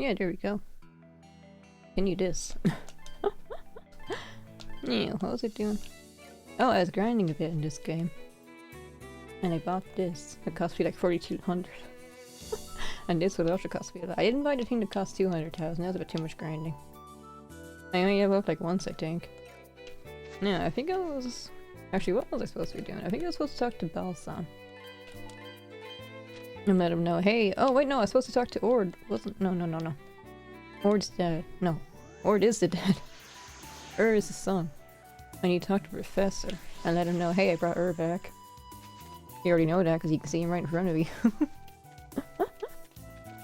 Yeah, there we go. Continue this. Yeah, what was it doing? Oh, I was grinding a bit in this game. And I bought this. It cost me like 4,200. And this would also cost me a lot. I didn't buy the thing that cost 200,000. That was a bit too much grinding. I only leveled up like once, I think. Yeah, I think I was... Actually, what was I supposed to be doing? I think I was supposed to talk to Balsam. And let him know, hey... Oh, wait, no, I was supposed to talk to Ord. Wasn't... No. Ord's dead. No. Ord is the dead. Is the son. I need to talk to Professor. And let him know, hey, I brought back. You already know that, because you can see him right in front of you.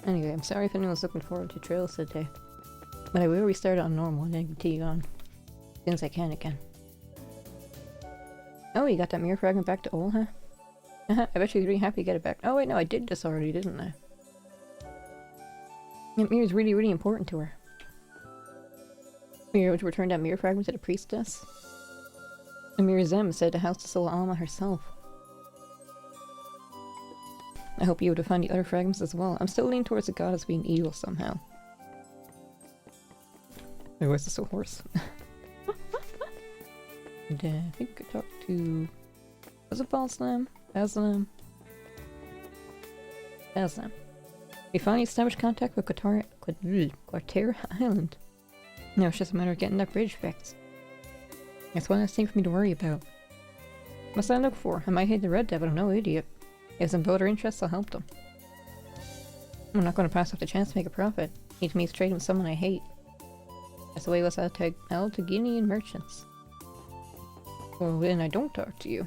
Anyway, I'm sorry if anyone's looking forward to trails today. But I will restart on normal and then continue on. As soon as I can again. Oh, you got that mirror fragment back to Ol, huh? I bet she's really happy to get it back. Oh wait, no, I did this already, didn't I? That mirror's really, really important to her. We were able to return that mirror fragment to the priestess. Amir Zem said to house the soul Alma herself. I hope you're able to find the other fragments as well. I'm still leaning towards the goddess being evil somehow. Wait, why is this so hoarse? And I think I talked to... Was it Balsam? Aslam? Aslam. We finally established contact with Quartera Island. Now it's just a matter of getting that bridge fixed. That's one last thing for me to worry about. What's I look for? I might hate the Red Devil, I'm no idiot. If some voter interests, I'll help them. I'm not going to pass up the chance to make a profit. Need me to trade with someone I hate. That's the way with Altaginian merchants. Well, then I don't talk to you.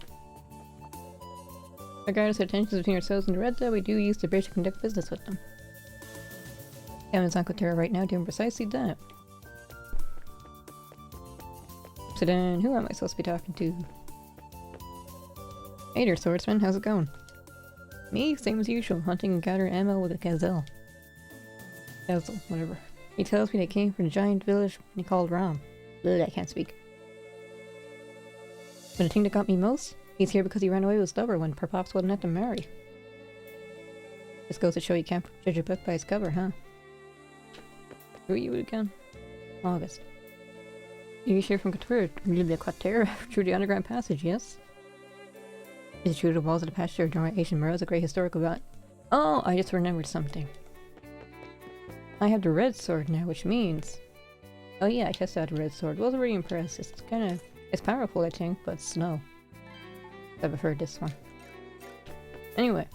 Regardless of tensions between ourselves and the Red Devil, we do use the bridge to conduct business with them. Evan's on Kotera right now doing precisely that. So then, who am I supposed to be talking to? Hey there, swordsman, how's it going? Me, same as usual, hunting and gathering ammo with a gazelle. Gazelle, whatever. He tells me they came from a giant village he called Ram. Ugh, I can't speak. But the thing that got me most? He's here because he ran away with his lover when Perpops wouldn't let them marry. This goes to show you can't judge a book by its cover, huh? Who are you again? August. You're here from Quatera through the underground passage, yes? Is it true the walls of the passage are drawn by ancient murals, a great historical event? Oh, I just remembered something. I have the red sword now, which means... Oh yeah, I tested out the red sword. Wasn't really impressed. It's kind of... It's powerful, I think, but snow. I prefer this one. Anyway.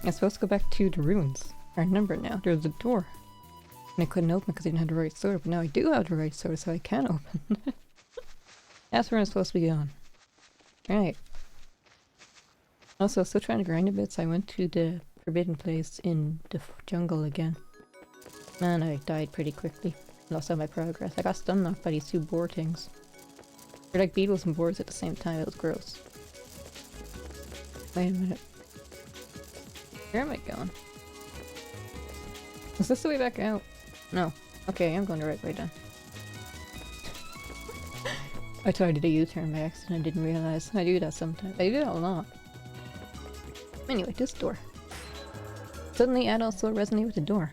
I'm supposed to go back to the ruins. I remember now. There's a door. And I couldn't open it because I didn't have the right sword, but now I do have the right sword, so I can open it. That's where I'm supposed to be going. Right. Also, still trying to grind a bit, so I went to the forbidden place in the jungle again. Man, I died pretty quickly. Lost all my progress. I got stunned off by these two boar things. They're like beetles and boars at the same time. It was gross. Wait a minute. Where am I going? Is this the way back out? No. Okay, I'm going the right way then. I thought I did a U-turn by accident. I didn't realize. I do that sometimes. I do that a lot. Anyway, this door. Suddenly, Adol still resonated with the door.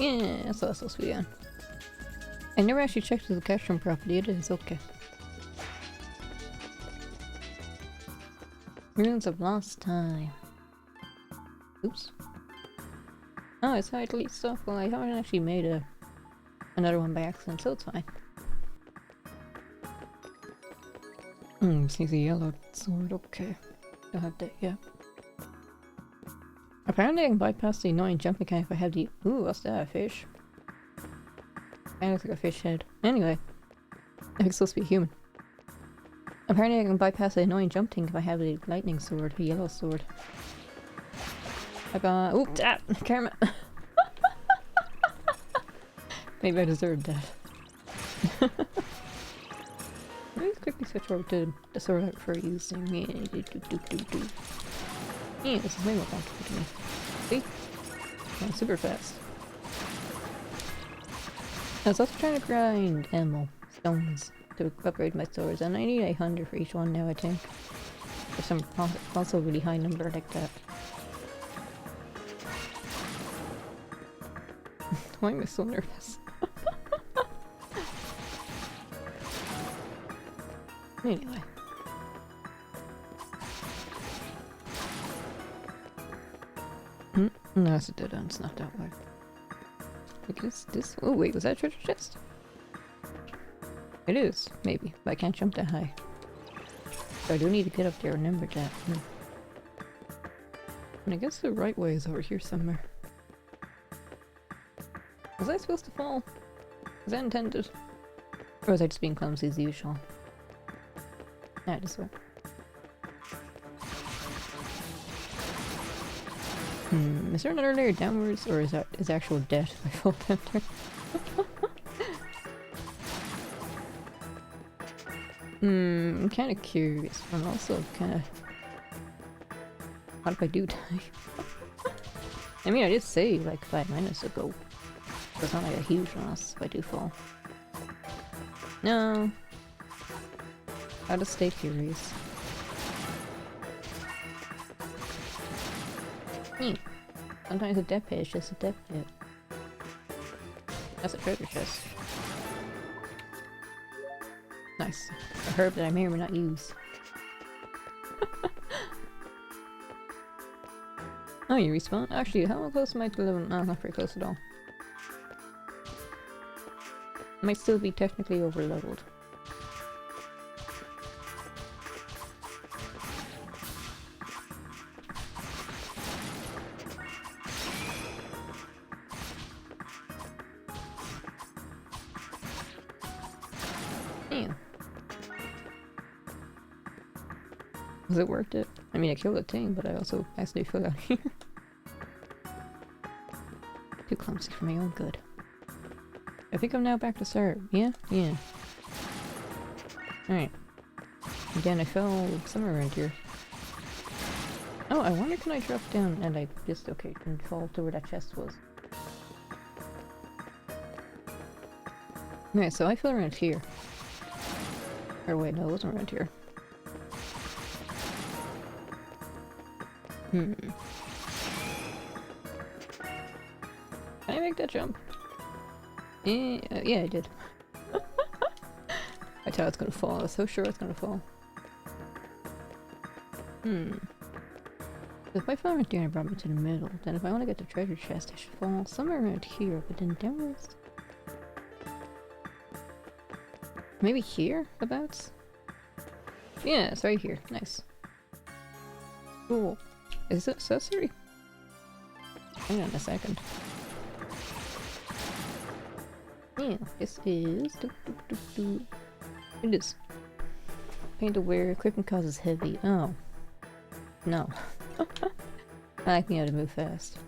Yeah, that's what I was supposed to be on. I never actually checked the location properly. It is okay. Ruins of Lost Time. Oops. Oh, it's how I delete stuff. Well, I haven't actually made another one by accident, so it's fine. Sees a yellow sword. Okay. Don't have that yet. Apparently I can bypass the annoying jump mechanic if I have the... Ooh, what's that? A fish? That looks like a fish head. Anyway. I think it's supposed to be a human. Apparently I can bypass the annoying jump thing if I have the lightning sword, the yellow sword. I got... Oop! Ah! Karma! Maybe I deserved that. Let me quickly switch over to the sword I prefer using. Yeah, this is way more comfortable to me. See? Going super fast. I was also trying to grind ammo, stones, to upgrade my swords, and I need 800 for each one now, I think. For some also really high number like that. Why am I so nervous? Anyway. No, it's a dead end. It's not that way. Like this. Oh wait, was that a treasure chest? It is, maybe, but I can't jump that high. So I do need to get up there. Remember that. And I guess the right way is over here somewhere. Was I supposed to fall? Was that intended? Or was I just being clumsy as usual? Nah, this way. Is there another layer downwards, or is actual death if I fall down there? I'm kind of curious, but I'm also kind of... What if I do die? I mean, I did save like 5 minutes ago. So it's not like a huge loss if I do fall. No. I'll just stay curious. Sometimes a death pit is just a death pit. That's a treasure chest. Nice. A herb that I may or may not use. Oh, you respawn? Actually, how close am I to level? No, not very close at all. Might still be technically over leveled. Was it worth it? I mean, I killed a thing, but I also actually fell out here. Too clumsy for my own good. I think I'm now back to start. Yeah? Yeah. Alright. Again, I fell somewhere around here. Oh, I wonder can I drop down and I dislocate and fall to where that chest was. Okay, so I fell around here. Or wait, no, it wasn't around here. Can I make that jump? Yeah, I did. I thought it's gonna fall. I was so sure it's gonna fall. If I fall right there and I brought me to the middle, then if I want to get the treasure chest, I should fall somewhere around here, but then downwards. Maybe here, abouts? Yeah, it's right here. Nice. Cool. Is it accessory? Hang on a second. Yeah, this is... It is. Paint to wear, equipment causes heavy. Oh. No. I like being able to move fast.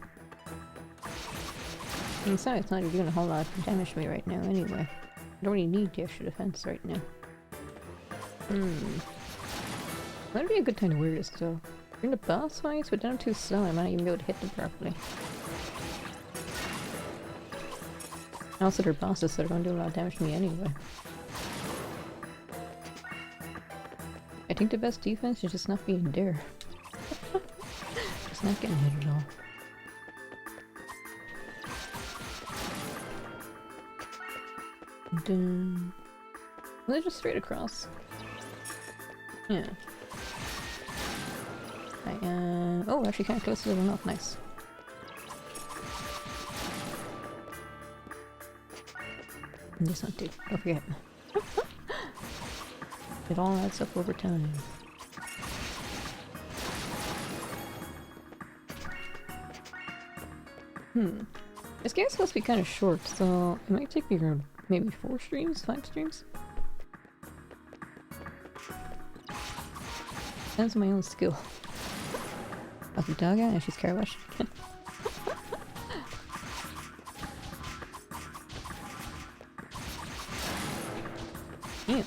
And so it's not doing a whole lot of damage to me right now anyway. I don't really need the extra defense right now. That'd be a good time to wear this though. During the boss fights, but then I'm too slow, I might not even be able to hit them properly. Also, they're bosses, so they're going to do a lot of damage to me anyway. I think the best defense is just not being there. Just not getting hit at all. Dun. Are they just straight across? Yeah. Oh, actually kind of close to leveling up. Nice. And this one too. Don't forget. It all adds up over time. This game's supposed to be kind of short, so it might take me around maybe 4 streams, 5 streams. Depends on my own skill. I'll be dog out and she's car washing again. Yeah.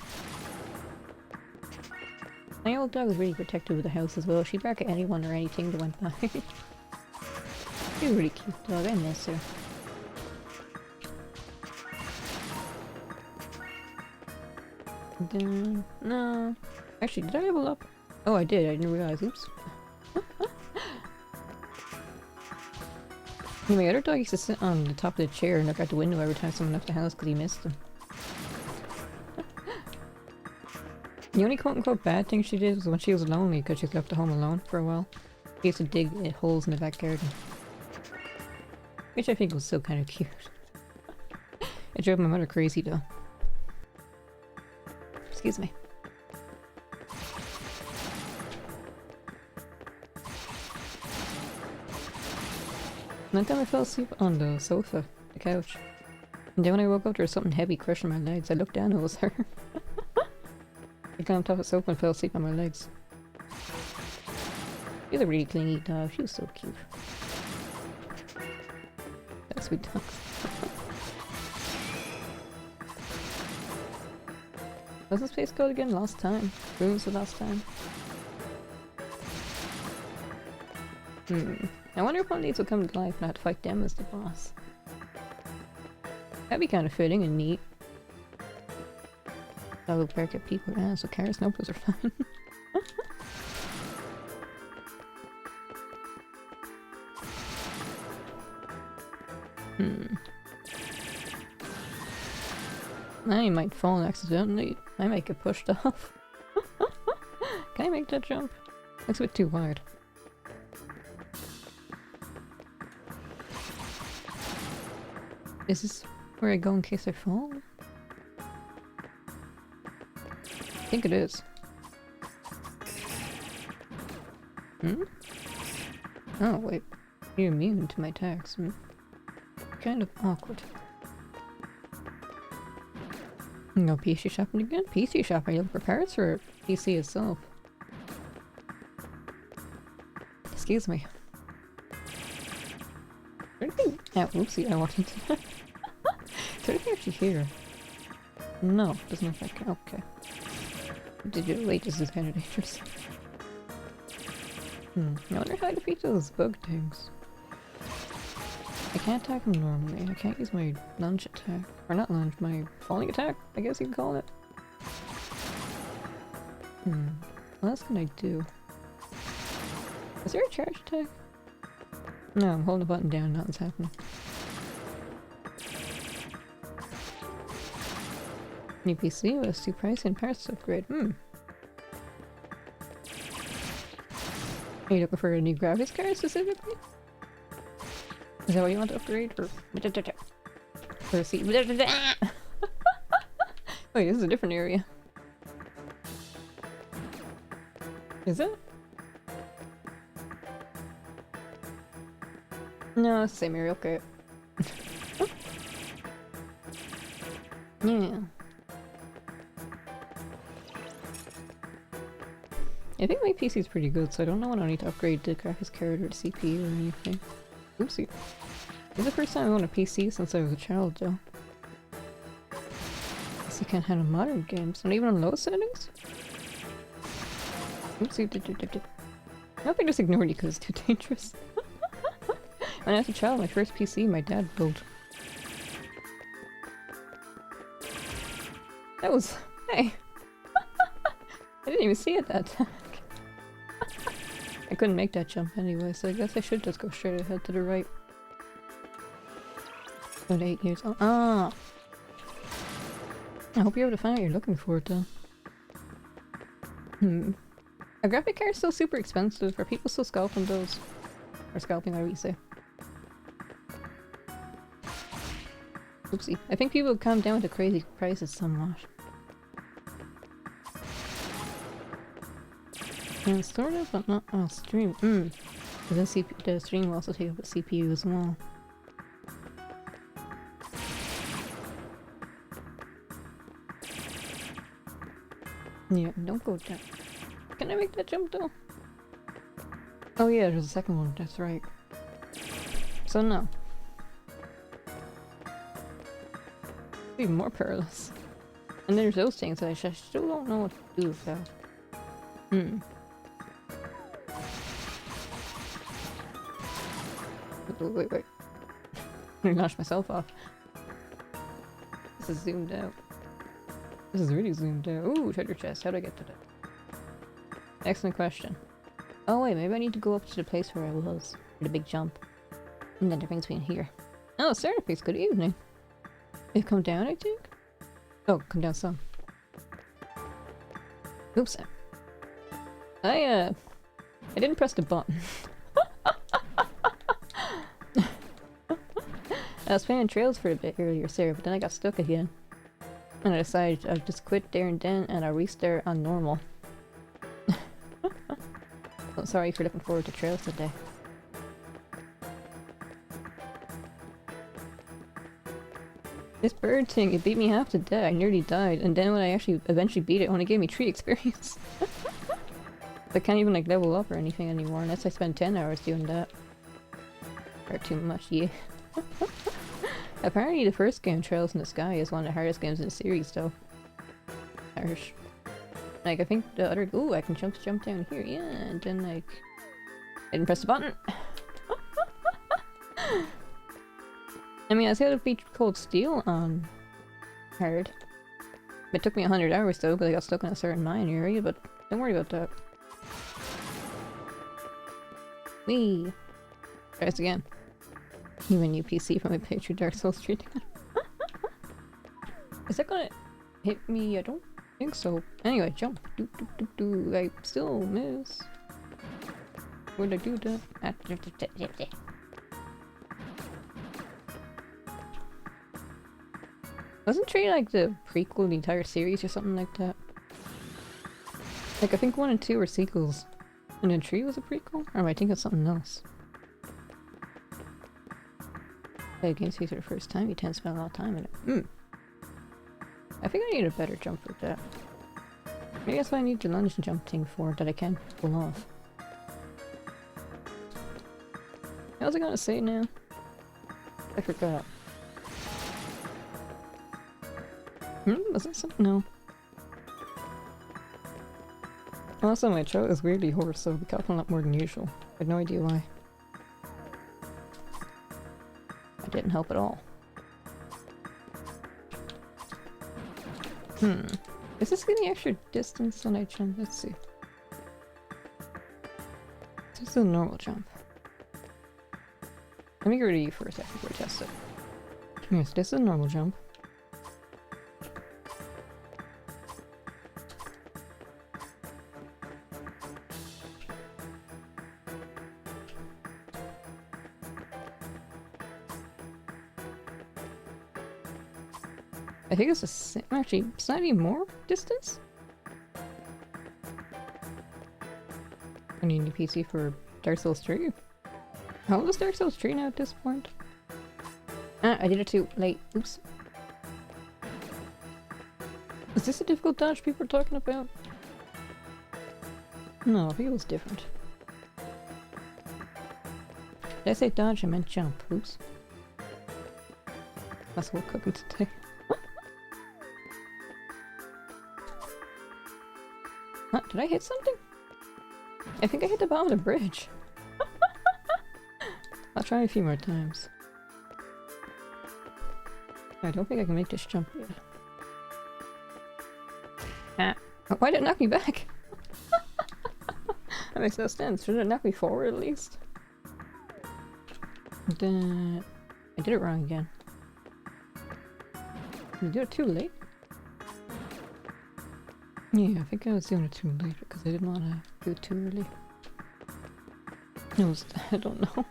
My old dog was really protective of the house as well. She'd bark at anyone or anything that went by. She's a really cute dog. I miss her. No. Actually, did I level up? Oh, I did. I didn't realize. Oops. Yeah, my other dog used to sit on the top of the chair and look out the window every time someone left the house because he missed them. The only quote-unquote bad thing she did was when she was lonely because she was left at home alone for a while. She used to dig holes in the back garden. Which I think was still kind of cute. It drove my mother crazy though. Excuse me. One time I fell asleep on the sofa, the couch. And then when I woke up there was something heavy crushing my legs. I looked down and it was her. I climbed on top of the sofa and fell asleep on my legs. She was a really clingy dog. She was so cute. That's sweet dog. What's this place called again? Lost Time. Ruins of Lost Time. I wonder if one of these will come to life and I have to fight them as the boss. That'd be kind of fitting and neat. I will bark at people. Ah, so Kara's notebooks are fine. I might fall accidentally. I might get pushed off. Can I make that jump? Looks a bit too wide. Is this where I go in case I fall? I think it is. Oh, wait. You're immune to my attacks. Kind of awkward. No PC shopping again? PC shopping? Are you looking for parts or PC itself? Excuse me. Yeah, whoopsie, I wanted to. Is there anything actually here? No, doesn't look like it. Okay. Digital wait, this is kind of dangerous. I wonder how to defeat those bug things. I can't attack them normally. I can't use my lunge attack. Or not lunge, my falling attack, I guess you can call it. What else can I do? Is there a charge attack? No, I'm holding the button down, nothing's happening. New PC was too pricey and parts to upgrade. Are you looking for a new graphics card specifically? Is that what you want to upgrade? Or see? Wait, this is a different area. Is it? No, it's the same area. Okay. Yeah. I think my PC is pretty good, so I don't know when I need to upgrade the graphics card or the CPU or anything. Oopsie. This is the first time I own a PC since I was a child, though. Guess you can't handle modern games, not even on low settings? Oopsie. I hope I just ignored you because it's too dangerous. When I was a child, my first PC my dad built. That was... Hey! I didn't even see it that time. I couldn't make that jump anyway, so I guess I should just go straight ahead to the right. About 8 years old. Ah! I hope you're able to find what you're looking for, though. A graphic card is still super expensive. Are people still scalping those? Or scalping, whatever you say. Oopsie. I think people have calmed down with the crazy prices somewhat. Sort of, but not on stream. Because then the stream will also take up a CPU as well. Yeah, don't go down. Can I make that jump though? Oh yeah, there's a second one, that's right. So no. Even more perilous. And there's those things that I still don't know what to do with that. Wait. I'm gonna knock myself off. This is zoomed out. This is really zoomed out. Ooh, treasure chest. How do I get to that? Excellent question. Oh wait, maybe I need to go up to the place where I was. For the big jump. And then it brings me in here. Oh, Serapis, good evening. You've come down, I think? Oh, come down some. Oops. I didn't press the button. I was playing Trails for a bit earlier, Sarah, but then I got stuck again. And I decided I'd just quit there and then, and I'll restart on normal. So sorry for looking forward to Trails today. This bird thing, it beat me half to death. I nearly died, and then when I actually eventually beat it, it only gave me 3 experience. I can't even like level up or anything anymore unless I spend 10 hours doing that. Or too much, yeah. Apparently the first game, Trails in the Sky, is one of the hardest games in the series though. Harsh. Like I think the other— ooh, I can jump down here, yeah, and then like— I didn't press the button! I mean, I said it'd be Cold Steel on hard. It took me 100 hours though, because I got stuck in a certain mine area, but don't worry about that. Whee! Try this again. Even new PC from my playthrough Dark Souls 3. Is that gonna hit me? I don't think so. Anyway, jump. Do do do do. I still miss. Where'd I do that? Wasn't 3 like the prequel, the entire series or something like that? Like I think 1 and 2 were sequels. And then 3 was a prequel? Or am I thinking of something else? Play a game series for the first time, you tend to spend a lot of time in it. I think I need a better jump for that. Maybe that's what I need the lunge and jump thing for, that I can't pull off. What was I gonna say now? I forgot. Was that something? No. Also, my throat is weirdly hoarse, so I'll be coughing a lot more than usual. I have no idea why. That didn't help at all. Is this giving me extra distance when I jump? Let's see. This is a normal jump. Let me get rid of you for a second before I test it. Yes, this is a normal jump. I think it's the same, actually, slightly more distance? I need a new PC for Dark Souls 3. How old is Dark Souls 3 now at this point? Ah, I did it too late. Oops. Is this a difficult dodge people are talking about? No, I think it was different. Did I say dodge? I meant jump. Oops. That's what we're cooking today. Huh, did I hit something? I think I hit the bottom of the bridge. I'll try a few more times. I don't think I can make this jump yet. Ah. Oh, why did it knock me back? That makes no sense. Should it knock me forward at least? Then I did it wrong again. Did I do it too late? Yeah, I think I was doing it too late because I didn't want to do it too early. I don't know.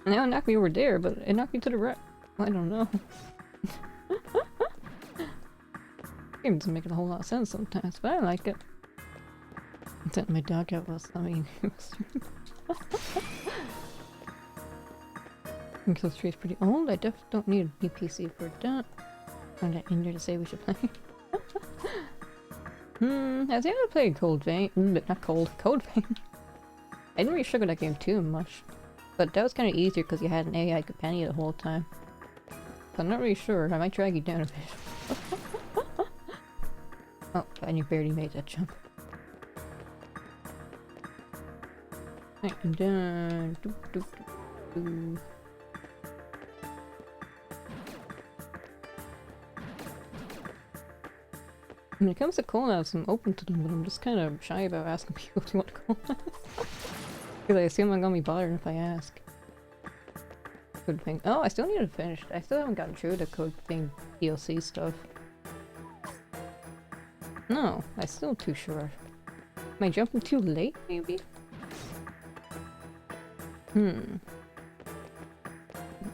Now it knocked me over there, but it knocked me to the right. I don't know. Game doesn't make a whole lot of sense sometimes, but I like it. Except my dog out was, I mean, Kill Street is pretty old. I definitely don't need a new PC for that. Found that in there to say we should play. I was able to play Cold Vein, but not Code Vein. I didn't really sugar that game too much, but that was kind of easier because you had an AI companion the whole time. So I'm not really sure. I might drag you down a bit. Oh, and you barely made that jump. Right, and then When it comes to collabs, I'm open to them, but I'm just kind of shy about asking people if they want to collab. Because I assume I'm gonna be bothered if I ask. Code Pink. Oh, I still need to finish. I still haven't gotten through the Code Pink DLC stuff. No, I'm still too short. Am I jumping too late, maybe?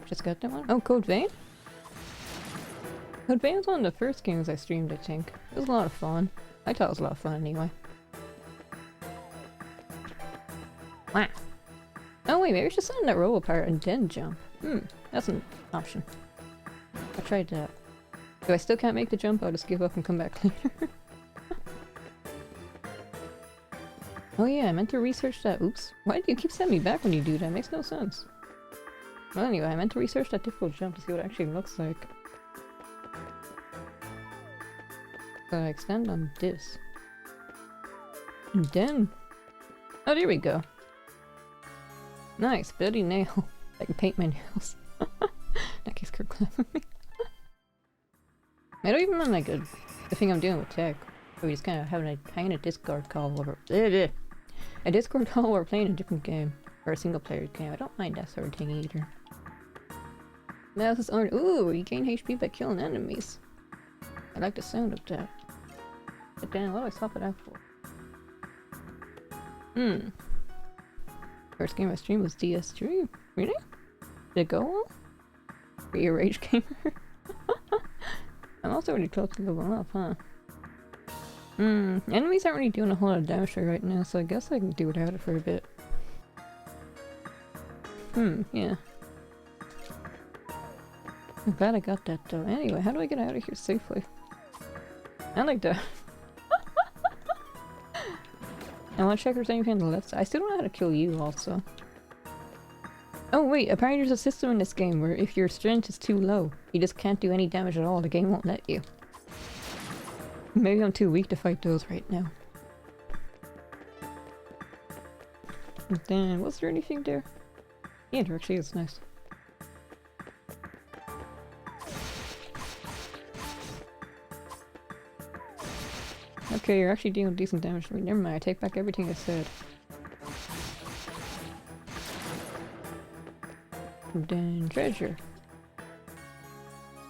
Just got that one? Oh, Code Vein? Code Vein was one of the first games I streamed, I think. It was a lot of fun. I thought it was a lot of fun anyway. Wow. Oh wait, maybe I should sit in that roll apart and then jump. That's an option. I tried that. If I still can't make the jump, I'll just give up and come back later. Oh yeah, I meant to research that. Oops. Why do you keep sending me back when you do that? It makes no sense. Well anyway, I meant to research that difficult jump to see what it actually looks like. So I extend on this. And then... oh, there we go. Nice, bloody nail. I can paint my nails. That keeps clapping me. I don't even mind like the thing I'm doing with tech. Where we just kind of hanging a Discord call over a Discord call or playing a different game or a single player game. I don't mind that sort of thing either. Now this is on. Ooh, you gain HP by killing enemies. I like the sound of that. But then what do I swap it out for? First game I streamed was DS3. Really? Did it go well? Are you a rage gamer? I'm also really close to level up, huh? Enemies aren't really doing a whole lot of damage right now, so I guess I can do without it for a bit. Yeah. I'm glad I got that though. Anyway, how do I get out of here safely? I like that. I want to check if there's anything on the left side. I still don't know how to kill you also. Oh wait, apparently there's a system in this game where if your strength is too low, you just can't do any damage at all, the game won't let you. Maybe I'm too weak to fight those right now. And then, was there anything there? Yeah, there actually is. Nice. Okay, you're actually dealing decent damage to me. Never mind, I take back everything I said. And then treasure.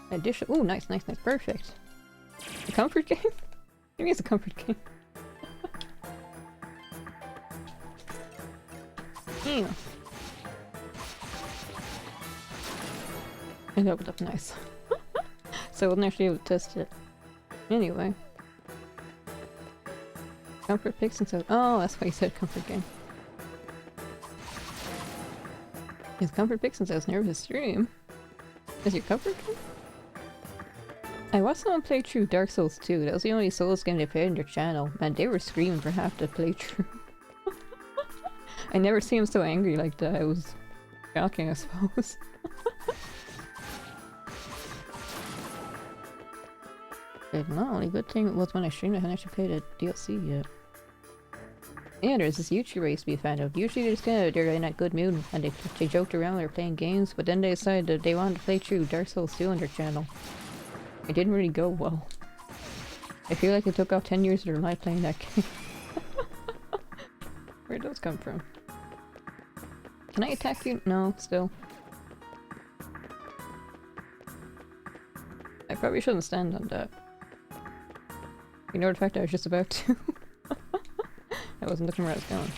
Addition. Ooh, nice, nice, nice. Perfect. A comfort game? Maybe it's a comfort game. Yeah. And that opened up nice. So I wasn't actually able to test it. Anyway. Comfort picks and so. Oh, that's why you said comfort game. Is comfort picks since I was never to stream. Is your comfort game? I watched someone play through Dark Souls 2. That was the only Souls game they played on their channel, and they were screaming for half the playthrough. I never seen him so angry like that. It was shocking, I suppose. But no, only good thing was when I streamed I hadn't actually played a DLC yet. Yeah, there's this YouTuber I used to be a fan of. Usually they're in a good mood and they joked around when they were playing games, but then they decided that they wanted to play through Dark Souls 2 on their channel. It didn't really go well. I feel like it took off 10 years of their life playing that game. Where'd those come from? Can I attack you? No, still. I probably shouldn't stand on that. Ignore the fact that I was just about to. I wasn't looking where I was going.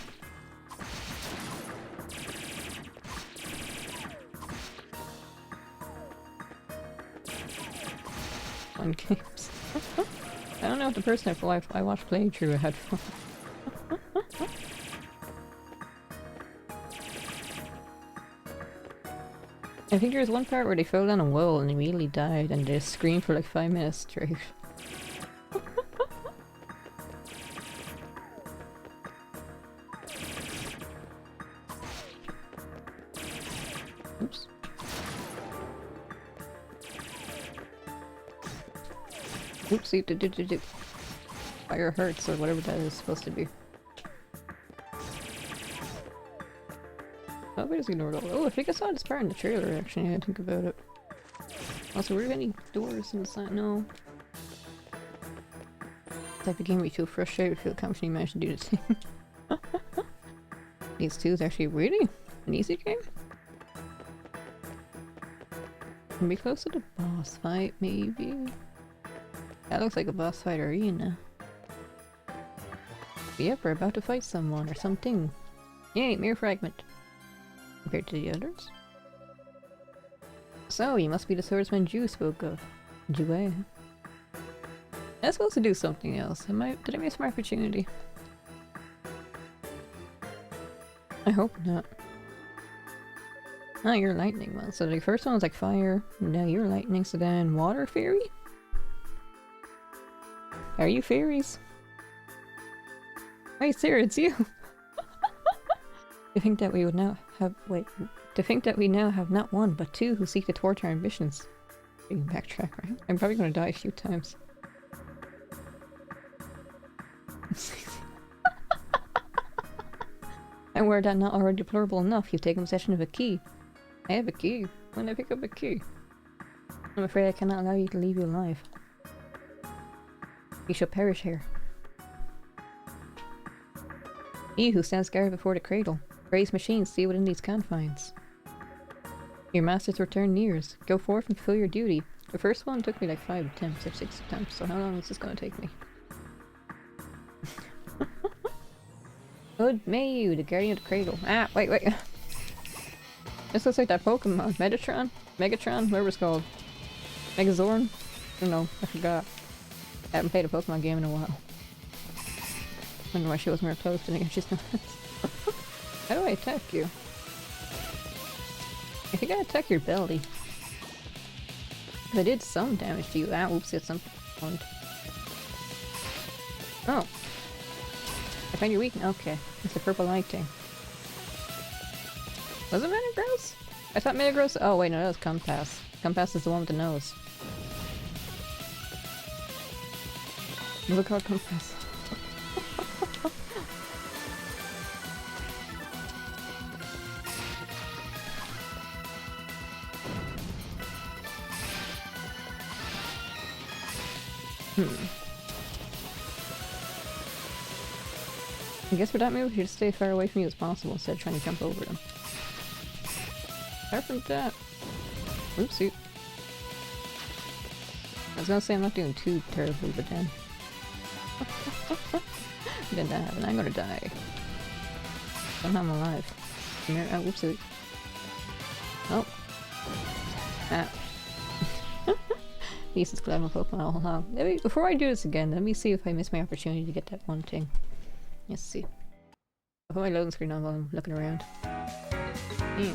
Fun games. I don't know if the person I watched playing through had fun. I think there was one part where they fell down a well and immediately died and they just screamed for like 5 minutes straight. Oops. Oopsie, fire hurts or whatever that is supposed to be. Oh, just ignored all. Oh, I think I saw this part in the trailer actually, I didn't think about it. Also, were there any doors in the side? No. type of game where you feel frustrated, feel confident you managed to do the same. These two is actually really an easy game. Can be close to the boss fight, maybe. That looks like a boss fight arena. Yep, we're about to fight someone or something. Yay, mere fragment. Compared to the others. So, you must be the swordsman Jew spoke of. Jue. I'm supposed to do something else. Did I miss my opportunity? I hope not. Oh, you're lightning one. So the first one was like fire. Now you're lightning. So then water fairy? Are you fairies? Wait, Sarah, it's you! To think that we would now have- wait. To think that we now have not one, but two who seek to thwart our ambitions. You can backtrack, right? I'm probably gonna die a few times. And were that not already deplorable enough, you've taken possession of a key. I have a key. When I pick up a key? I'm afraid I cannot allow you to leave you alive. You shall perish here. He who stands guard before the cradle. Praise machines stay within these confines. Your master's return nears. Go forth and fulfill your duty. The first one took me like 5 attempts or 6 attempts, so how long is this gonna take me? Good may you, the guardian of the cradle. Ah, wait. This looks like that Pokemon. Megatron? Whatever it's called. Megazord? I don't know, I forgot. I haven't played a Pokemon game in a while. I don't know why she wasn't replaced, but I guess she's not. How do I attack you? I think I attack your belly. I did some damage to you. Ah, oops, at some point. Oh. I find your weakness. Okay. It's the purple lighting. Was it Metagross? I thought Metagross- oh wait, no, that was Compass. Compass is the one with the nose. What's it called? Compass. I guess for that move, you should stay as far away from you as possible instead of trying to jump over them. Apart from that... oopsie. I was gonna say I'm not doing too terribly, but then... then that happened. I'm gonna die. Somehow I'm alive. Oh, whoopsie. Oh. Ah. Jesus, glad I'm a Pokemon all along. Before I do this again, let me see if I miss my opportunity to get that one thing. Let's see. I'll put my loading screen on while I'm looking around. Yeah.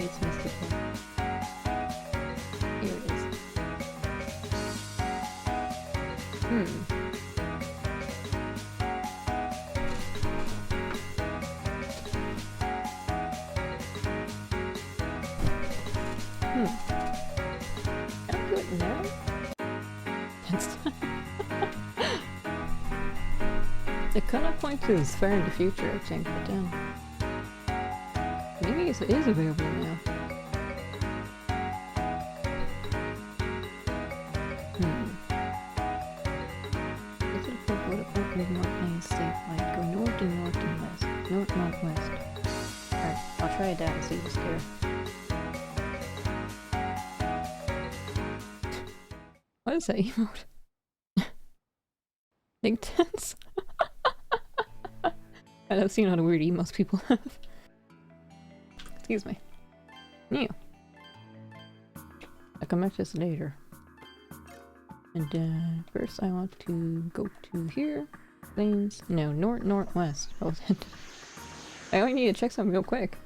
It's mystical. Here it is. Can I do it now? That's the cut-off point is far in the future, I think, but then... maybe it is available now. Get to the point where the Pokemon North state might go north and north and west. North, northwest. Alright, I'll try that and see what's there. What is that emote? Big tense? I've seen all the weird emotes people have. Excuse me. Yeah. I'll come back to this later. And first I want to go to here. Plains. No, northwest. Oh, I only need to check something real quick.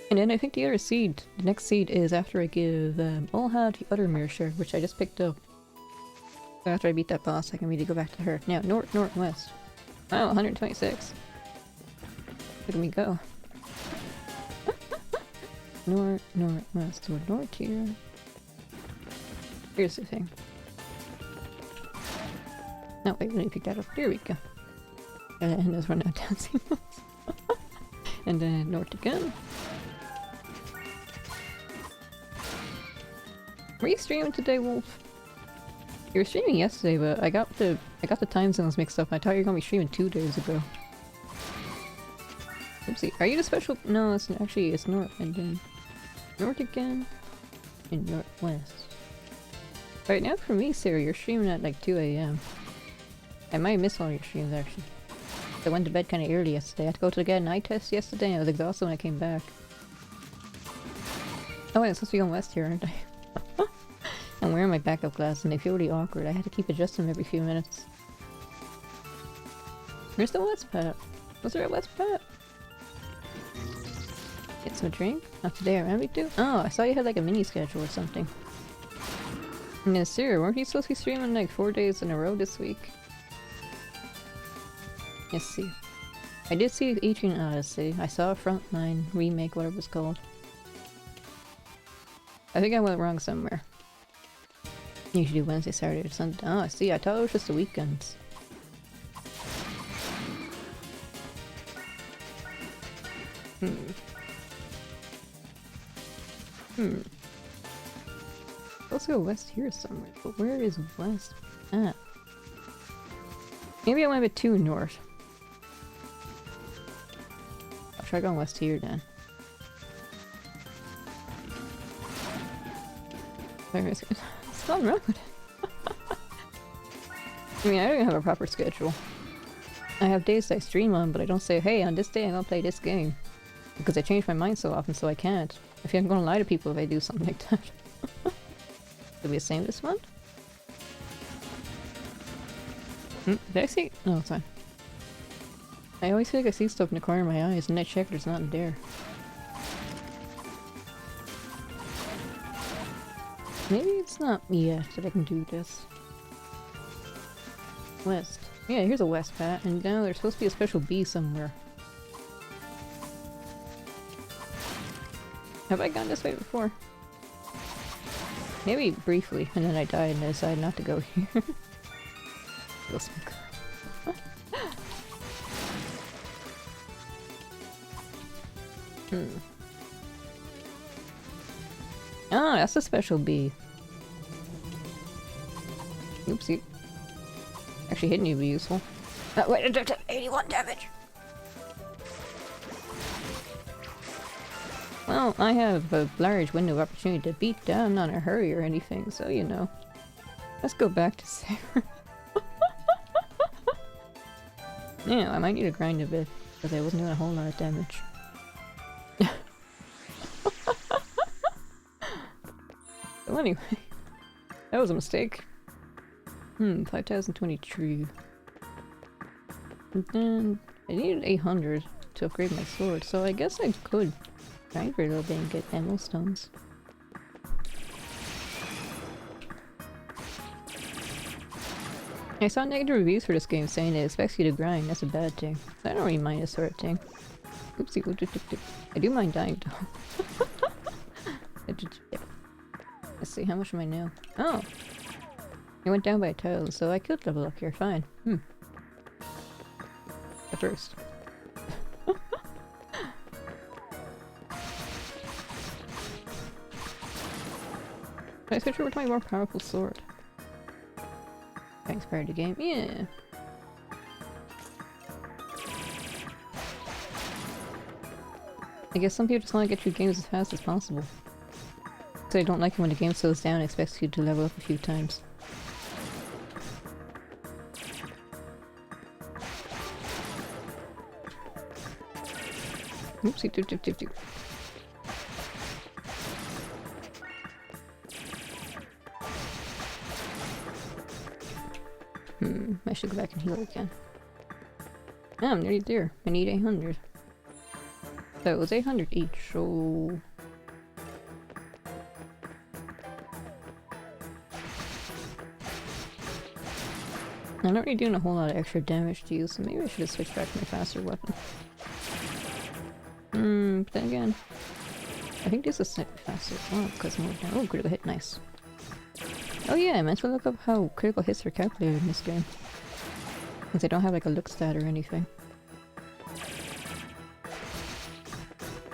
And then I think the other seed, the next seed is after I give Olha the other mirror share, which I just picked up. So after I beat that boss, I can really go back to her. Now, northwest. Wow, 126. Look at me go. Northwest. So north here. Here's the thing. No, wait, let me pick that up. Here we go. And those run out dancing moves. And then north again. Were you streaming today, Wolf? You were streaming yesterday, but I got the time zones mixed up. I thought you were gonna be streaming 2 days ago. Oopsie. Are you the special? No, it's actually it's north and then north again and northwest. Right now for me, Sarah, you're streaming at like 2 AM. I might miss all your streams actually. I went to bed kind of early yesterday. I had to go to get an eye test yesterday and I was exhausted when I came back. Oh wait, I'm supposed to be going west here, aren't I? I'm wearing my backup glasses and they feel really awkward. I had to keep adjusting them every few minutes. Where's the west pat? Was there a west pat? Get some drink? Not today, I remember to. Oh, I saw you had like a mini schedule or something. And then Sarah, weren't you supposed to be streaming like 4 days in a row this week? Let's see. I did see Atrian Odyssey. I saw a Frontline remake, whatever it's called. I think I went wrong somewhere. You should do Wednesday, Saturday, or Sunday. Oh, I see. I thought it was just the weekends. Let's go west here somewhere. But where is west at? Maybe I went a bit too north. I'll try going west here then. There's nothing wrong with it. I mean, I don't even have a proper schedule. I have days I stream on, but I don't say, hey, on this day I'm gonna play this game. Because I change my mind so often, so I can't. I feel I'm gonna lie to people if I do something like that. Did we the same this month? Did I see? No, it's fine. I always feel like I see stuff in the corner of my eyes, and I check there's nothing there. Maybe it's not me yet that I can do this. West. Yeah, here's a west pat, and now there's supposed to be a special bee somewhere. Have I gone this way before? Maybe briefly, and then I died and I decided not to go here. Go smoke. Ah, that's a special bee. Oopsie. Actually, hitting you would be useful. Wait, 81 damage! Well, I have a large window of opportunity to beat down, not in a hurry or anything, so you know. Let's go back to Sarah. Yeah, I might need to grind a bit, because I wasn't doing a whole lot of damage. Well, anyway, that was a mistake. 5023. And then I needed 800 to upgrade my sword, so I guess I could grind for a little bit and get ammo stones. I saw negative reviews for this game saying it expects you to grind. That's a bad thing. I don't really mind this sort of thing. Oopsie. I do mind dying though. Let's see, how much am I now? Oh! It went down by a tile, so I could level up here, fine. At first. Can I switch over to my more powerful sword? Thanks, prior to game. Yeah! I guess some people just want to get through games as fast as possible. So I don't like it when the game slows down and expects you to level up a few times. Oopsie, doop. I should go back and heal again. Ah, I'm nearly there. I need 800. So it was 800 each, so... I'm not really doing a whole lot of extra damage to you, so maybe I should have switched back to my faster weapon. But then again, I think this is slightly faster. Oh, because more damage. Oh, critical hit, nice. Oh yeah, I meant to look up how critical hits are calculated in this game. Since I don't have like a look stat or anything.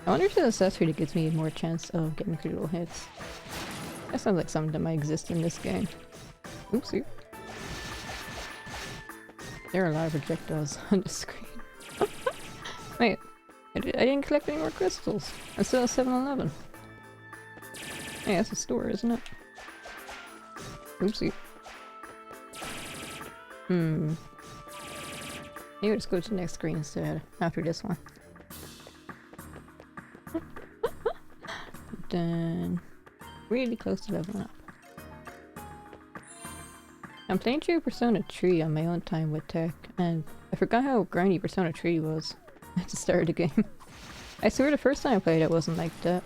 I wonder if there's a accessory that gives me more chance of getting critical hits. That sounds like something that might exist in this game. Oopsie. There are a lot of projectiles on the screen. Wait, I didn't collect any more crystals. I still have 7-Eleven. Hey, that's a store, isn't it? Oopsie. Maybe we'll just go to the next screen instead, after this one. Then... really close to leveling up. I'm playing through Persona 3 on my own time with tech, and I forgot how grindy Persona 3 was at the start of the game. I swear the first time I played it wasn't like that.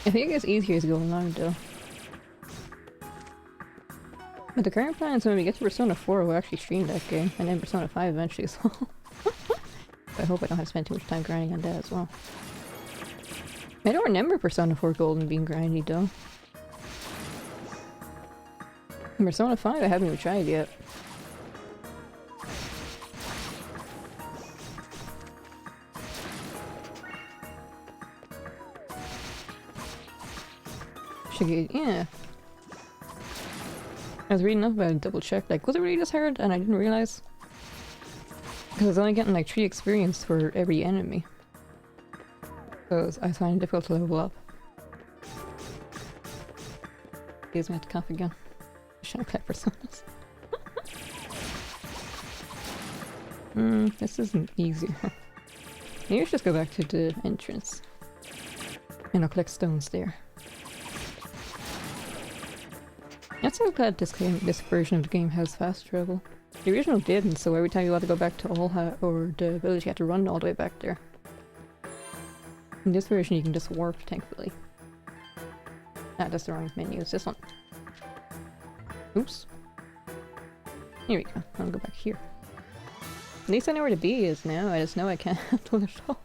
I think it gets easier as you go along though. But the current plan is when we get to Persona 4 we'll actually stream that game, and then Persona 5 eventually as well. I hope I don't have to spend too much time grinding on that as well. I don't remember Persona 4 Golden being grindy though. In Persona 5 I haven't even tried yet. Should get, yeah. I was reading up about it, double checked, like, was it really this hard? And I didn't realize. Because I was only getting like 3 experience for every enemy. So I find it difficult to level up. Excuse me, I have to cough again. Trying to collect personas. This isn't easier. Maybe let's just go back to the entrance. And I'll collect stones there. I'm so glad this version of the game has fast travel. The original didn't, so every time you want to go back to Olha or the village you have to run all the way back there. In this version you can just warp, thankfully. Ah, that's the wrong menu, it's this one. Oops. Here we go. I'll go back here. At least I know where the bee is now. I just know I can't handle it all.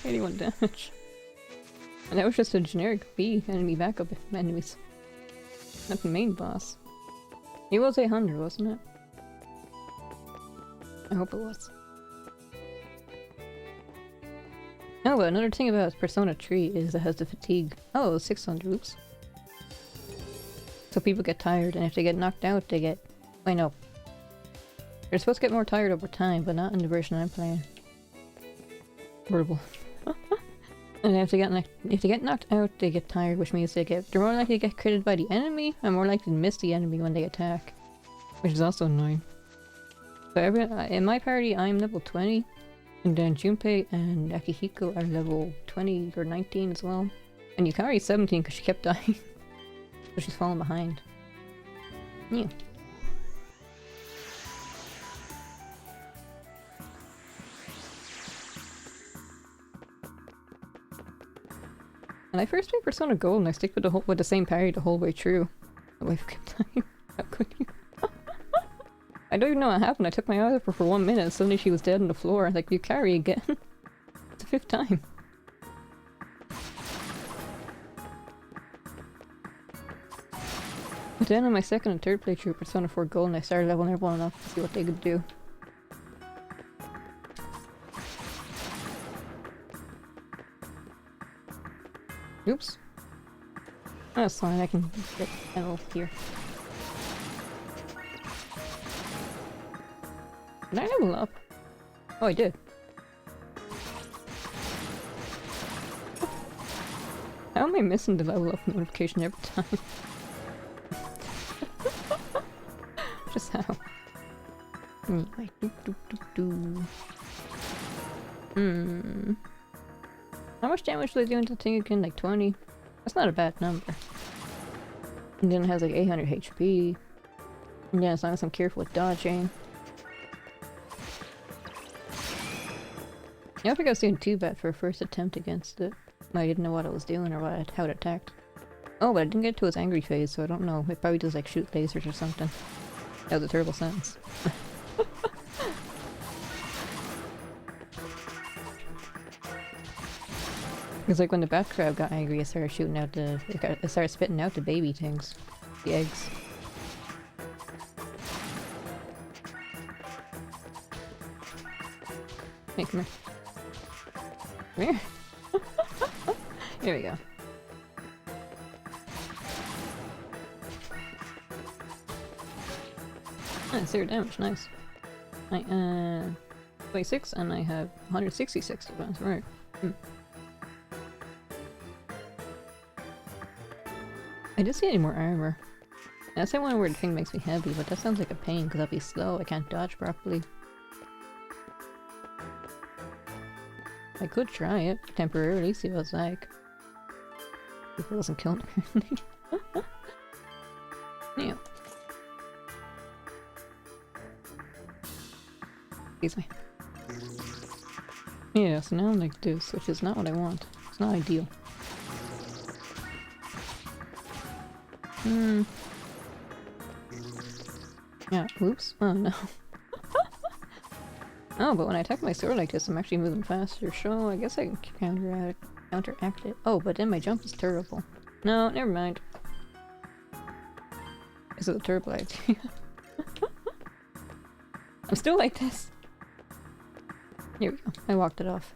81 damage. And that was just a generic bee enemy backup enemies. Not the main boss. He was 800, wasn't it? I hope it was. Oh, but another thing about Persona 3 is it has the fatigue. Oh, 600, oops. So people get tired, and if they get knocked out, they get... wait, no. They're supposed to get more tired over time, but not in the version I'm playing. Horrible. And if they get knocked out, they get tired, which means they're more likely to get critted by the enemy, and more likely to miss the enemy when they attack. Which is also annoying. So in my party, I'm level 20, and then Junpei and Akihiko are level 20 or 19 as well. And Yukari's 17 because she kept dying. So she's falling behind. Yeah. When I first played Persona Gold and I stick with the same parry the whole way through. My wife kept dying. How could you? I don't even know what happened. I took my eye off her for 1 minute and suddenly she was dead on the floor. Like, you carry again. It's the 5th time. But then on my 2nd and 3rd playthrough of Persona 4 Gold, I started leveling everyone up to see what they could do. Oops. That's fine, I can get Adol here. Did I level up? Oh, I did. How am I missing the level up notification every time? Just how? Anyway, How much damage do they do into the thing again? Like 20? That's not a bad number. And then it has like 800 HP. And then as long as I'm careful with dodging. I don't think I was doing too bad for a first attempt against it. I didn't know what I was doing or how it attacked. Oh, but I didn't get to its angry phase, so I don't know. It probably does like shoot lasers or something. That was a terrible sentence. It's like when the bat crab got angry, it started shooting out it started spitting out the baby things. The eggs. Hey, come here. Come here. Here we go. Ah, 0 damage, nice. I 26 and I have 166 defense, right. I didn't see any more armor. That's the one where the thing makes me heavy, but that sounds like a pain because I'll be slow, I can't dodge properly. I could try it temporarily, see what it's like. If it wasn't killing me. Yeah. Excuse me. Yeah, so now I'm like this, which is not what I want. It's not ideal. Yeah, whoops. Oh no. Oh, but when I attack my sword like this, I'm actually moving faster, so I guess I can counteract it. Oh, but then my jump is terrible. No, never mind. This is a terrible idea. I'm still like this. Here we go. I walked it off.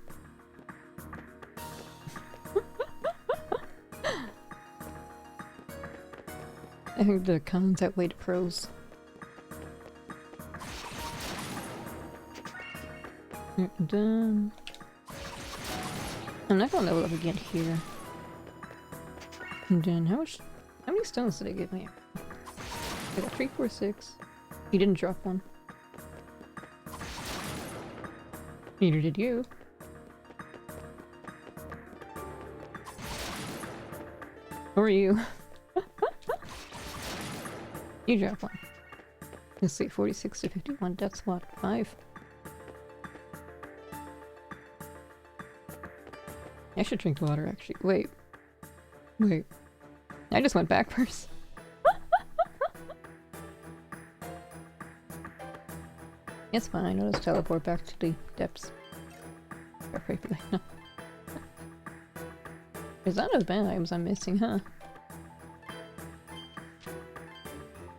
I think the cons outweigh the pros. Done. I'm not gonna level up again here. And then how many stones did they give me? I got 3, 4, 6. You didn't drop one. Neither did you. Or you. You dropped one. Let's see, 46 to 51, that's what, 5? I should drink water actually. Wait. I just went backwards. It's fine, I'll just teleport back to the depths. No. Is that as bad items I'm missing, huh?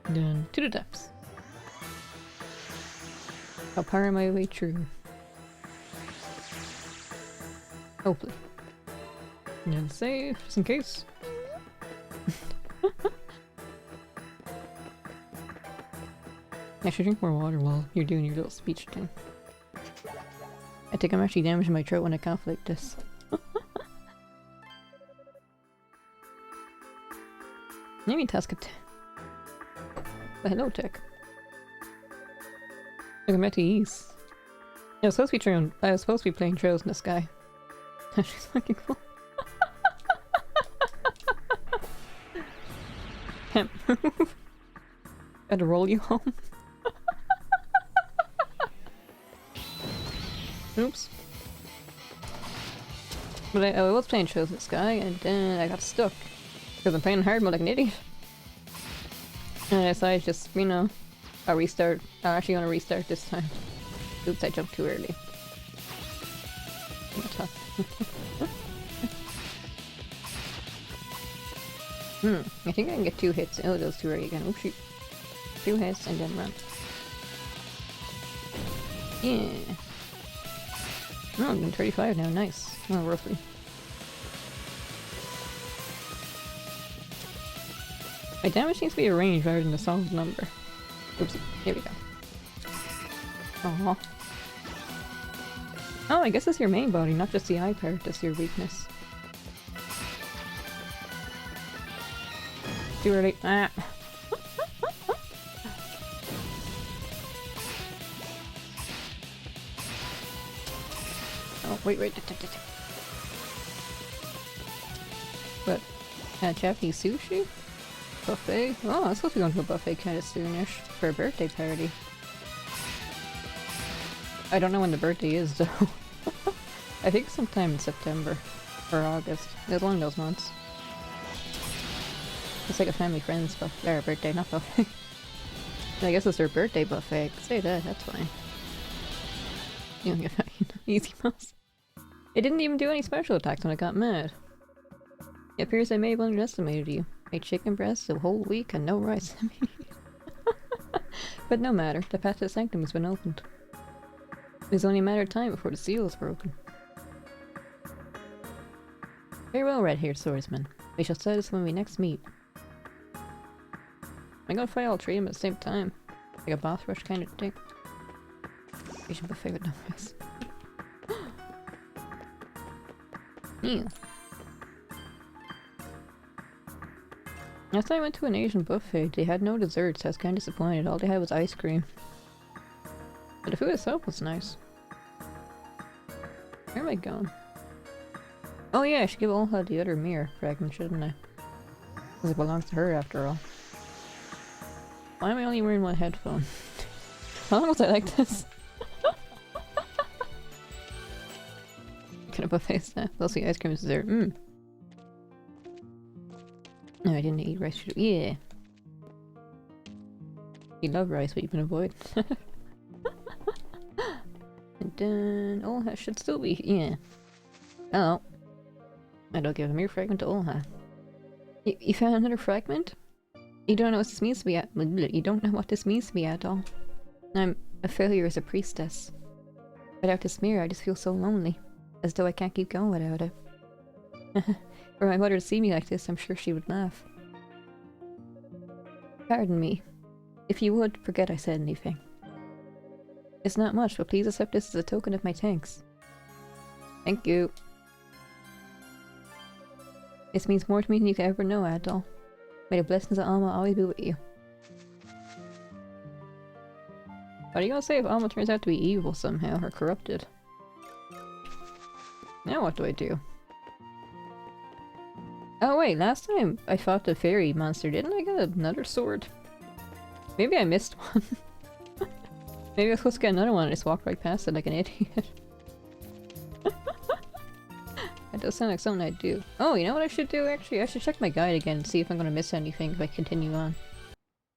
Then to the depths. I'll power my way through. Hopefully. And then save, just in case. I should drink more water while you're doing your little speech thing. I think I'm actually damaging my throat when I cough like this. Maybe task it. But hello, Tech. Welcome back to East. I was supposed to be playing Trails in the Sky. She's fucking cool. Can't move. Gotta roll you home. Oops. But I was playing Trails in the Sky and then I got stuck. Because I'm playing hard mode like an idiot. And I decided just, you know, I'll restart. I'm actually gonna restart this time. Oops, I jumped too early. I think I can get 2 hits. Oh, those 2 early again. Oh shoot. 2 hits and then run. Yeah. Oh, I'm doing 35 now. Nice. Oh, roughly. My damage seems to be a range rather than a solid number. Oopsie. Here we go. Aww. Oh, I guess it's your main body, not just the eye part that's your weakness. Too early. Ah. Oh, wait. What? Japanese sushi? Buffet? Oh, I'm supposed to be going to a buffet kind of soonish for a birthday party. I don't know when the birthday is though. I think sometime in September or August. It's one of those months. It's like a family friend's birthday, not buffet. I guess it's their birthday buffet. I could say that, that's fine. You don't get easy mouse. It didn't even do any special attacks when I got mad. It appears I may have underestimated you. Ate chicken breasts a whole week and no rice. But no matter, the path to the sanctum has been opened. It was only a matter of time before the seal is broken. Very well, red-haired swordsman. We shall settle this when we next meet. I'm gonna fight all 3 of them at the same time. Like a boss rush kind of thing. Asian buffet with no rice. Ew. Last time I went to an Asian buffet, they had no desserts. I was kind of disappointed. All they had was ice cream. But the food itself was nice. Where am I going? Oh yeah, I should give Olha the other mirror fragment, shouldn't I? Because it belongs to her after all. Why am I only wearing one headphone? How long was I like this? Kind of buffet stuff. Also, ice cream is dessert. No, I didn't eat rice. Yeah. You love rice, but you can avoid. And then Olha should still be. Yeah. Oh. I don't give a mere fragment to Olha. You found another fragment? You don't know what this means to be at. You don't know what this means to be at all. I'm a failure as a priestess. Without this mirror, I just feel so lonely. As though I can't keep going without it. For my mother to see me like this, I'm sure she would laugh. Pardon me. If you would, forget I said anything. It's not much, but please accept this as a token of my thanks. Thank you. This means more to me than you could ever know, Adol. May the blessings of Alma always be with you. What are you gonna say if Alma turns out to be evil somehow, or corrupted? Now what do I do? Oh wait, last time I fought the fairy monster, didn't I get another sword? Maybe I missed one. Maybe I was supposed to get another one and just walked right past it like an idiot. That does sound like something I'd do. Oh, you know what I should do actually? I should check my guide again and see if I'm gonna miss anything if I continue on.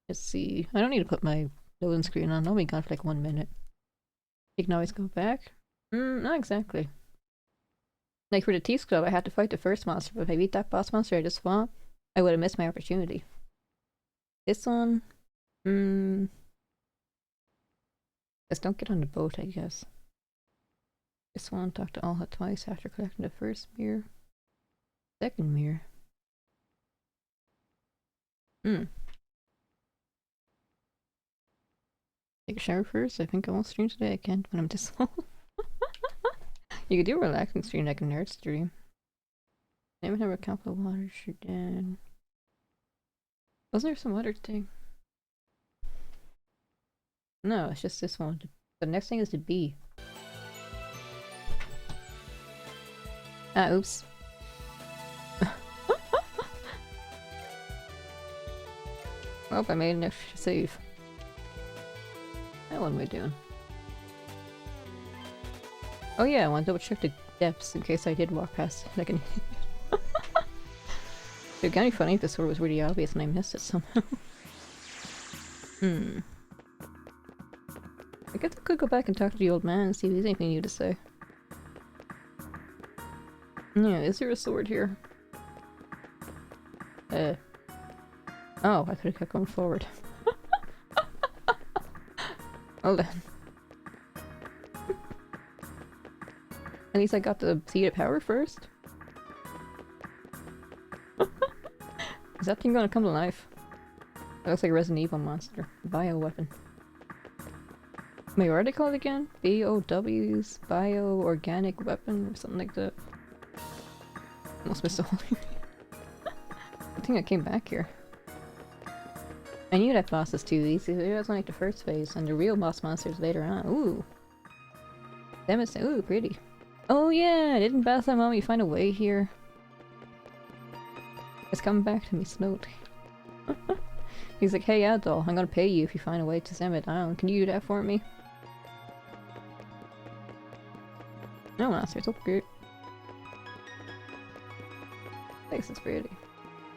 Let's see. I don't need to put my loading screen on. I'll be gone for like 1 minute. You can always go back? Not exactly. Like for the Teeth Club, I had to fight the first monster, but if I beat that boss monster I just fought, I would have missed my opportunity. This one? Just don't get on the boat, I guess. This one, talk to Olha twice after collecting the first mirror. Second mirror. Take a shower first? I think I won't stream today. I can't when I'm this long. You could do a relaxing stream like a nerd stream. I even have a cup of water, you're dead. Wasn't there some other thing? No, it's just this one. The next thing is the bee. Ah, oops. Oh, I made an extra save. Now what am I doing? Oh yeah, I want to double check the depths in case I did walk past like an idiot. It would be funny if the sword was really obvious and I missed it somehow. I guess I could go back and talk to the old man and see if there's anything new to say. Yeah, is there a sword here? Oh, I could have kept going forward. Hold on. At least I got the seed of power first. Is that thing gonna come to life? It looks like a Resident Evil monster. Bio-weapon. Wait, what are they called again? BOWs? Bio-organic weapon or something like that. Almost missed the whole thing. I think I came back here. I knew that boss was too easy. It was like the first phase, and the real boss monsters later on. Ooh. Ooh, pretty. Oh yeah, didn't Batham Mommy find a way here? It's coming back to me slowly. He's like, hey Adol, I'm gonna pay you if you find a way to Summit Island. Can you do that for me? No, monsters, okay. This is pretty.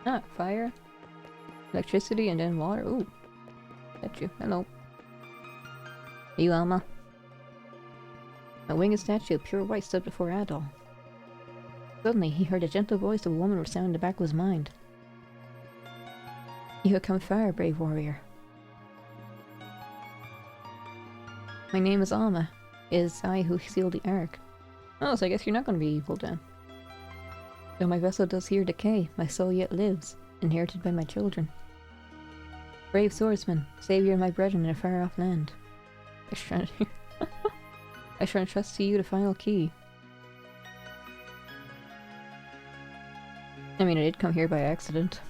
Ah, fire. Electricity and then water. Ooh. Got you. Hello. Are you Alma? A winged statue of pure white stood before Adol. Suddenly, he heard a gentle voice of a woman resound in the back of his mind. You have come far, brave warrior. My name is Alma. It is I who sealed the Ark. Oh, so I guess you're not going to be evil then. Though my vessel does here decay, my soul yet lives, inherited by my children. Brave swordsman, savior of my brethren in a far-off land. I shall entrust to you the final key. I mean, I did come here by accident.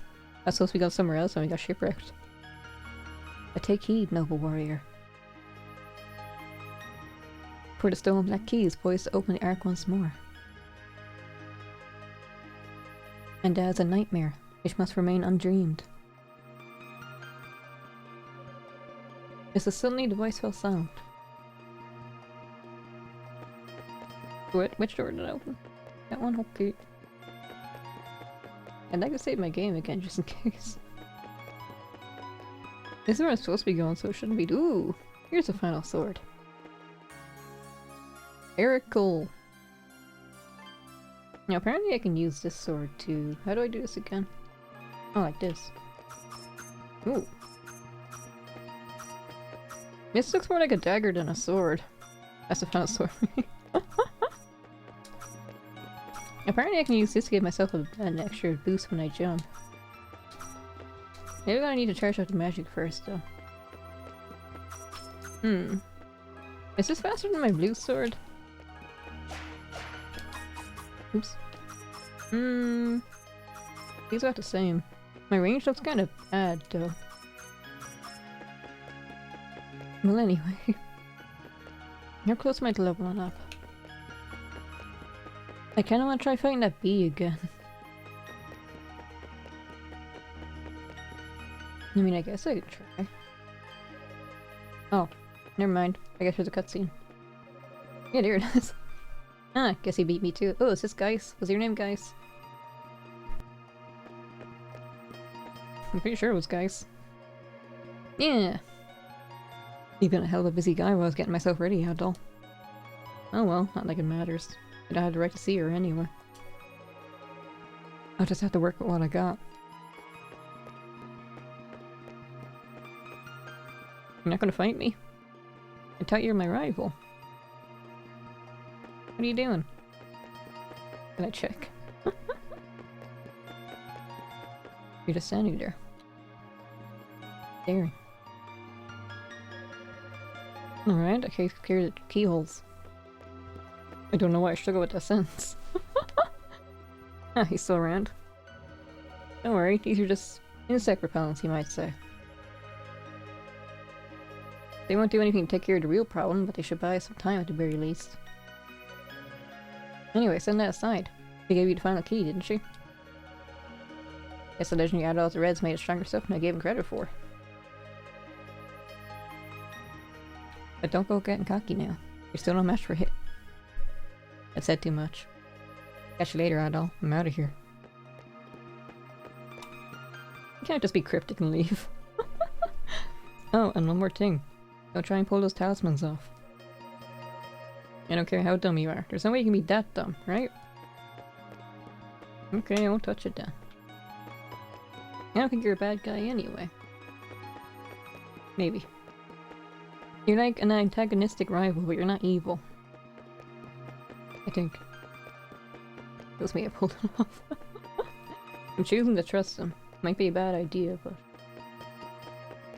I was supposed to be going somewhere else when we got shipwrecked. But take heed, noble warrior. For the stone black key is poised to open the ark once more. And as a nightmare, which must remain undreamed. Just as suddenly the voice fell silent. Which door did I open? That one? Okay. I'd like to save my game again, just in case. This is where I'm supposed to be going, so it shouldn't be- Ooh! Here's the final sword. Miracle! Now apparently I can use this sword too. How do I do this again? Oh, like this. Ooh. This looks more like a dagger than a sword. That's the final sword. Apparently I can use this to give myself an extra boost when I jump. Maybe I'm gonna need to charge up the magic first though. Is this faster than my blue sword? Oops. These are about the same. My range looks kind of bad though. Well anyway. How close am I to leveling up? I kinda wanna try fighting that bee again. I mean, I guess I could try. Oh, never mind. I guess there's a cutscene. Yeah, there it is. Ah, guess he beat me too. Oh, is this Geis? Was your name Geis? I'm pretty sure it was Geis. Yeah! You've been a hell of a busy guy while I was getting myself ready, Adol. Oh well, not like it matters. I don't have the right to see her anyway. I'll just have to work with what I got. You're not gonna fight me? I thought you were my rival. What are you doing? Can I check? You're just standing there. Staring. Alright, okay, clear the keyholes. I don't know why I struggle with that sentence. Ah, he's still around. Don't worry, these are just insect repellents, you might say. They won't do anything to take care of the real problem, but they should buy some time at the very least. Anyway, send that aside. She gave you the final key, didn't she? Guess the legendary Adol's Red's made of stronger stuff than I gave him credit for. But don't go getting cocky now. You're still no match for hit. I said too much. Catch you later, Adol. I'm out of here. You can't just be cryptic and leave. Oh, and one more thing. Don't try and pull those talismans off. I don't care how dumb you are. There's no way you can be that dumb, right? Okay, I won't touch it then. I don't think you're a bad guy anyway. Maybe. You're like an antagonistic rival, but you're not evil. I think. Feels me I pulled him off. I'm choosing to trust him. Might be a bad idea, but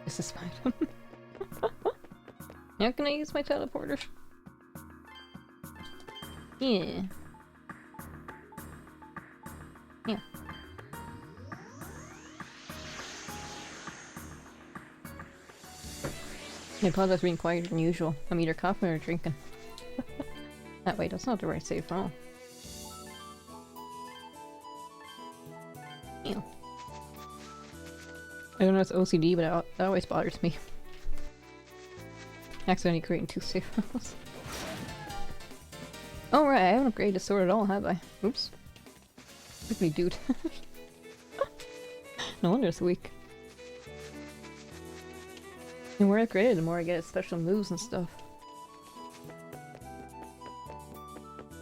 this is fine. Now can I use my teleporter? Yeah. Yeah. I apologize for being quieter than usual. I'm either coughing or drinking. That way, that's not the right safe phone. Ew. I don't know if it's OCD, but that always bothers me. Accidentally creating two safe phones. Oh right, I haven't upgraded the sword at all, have I? Oops. Look at me, dude. No wonder it's weak. The more I upgrade it, the more I get special moves and stuff.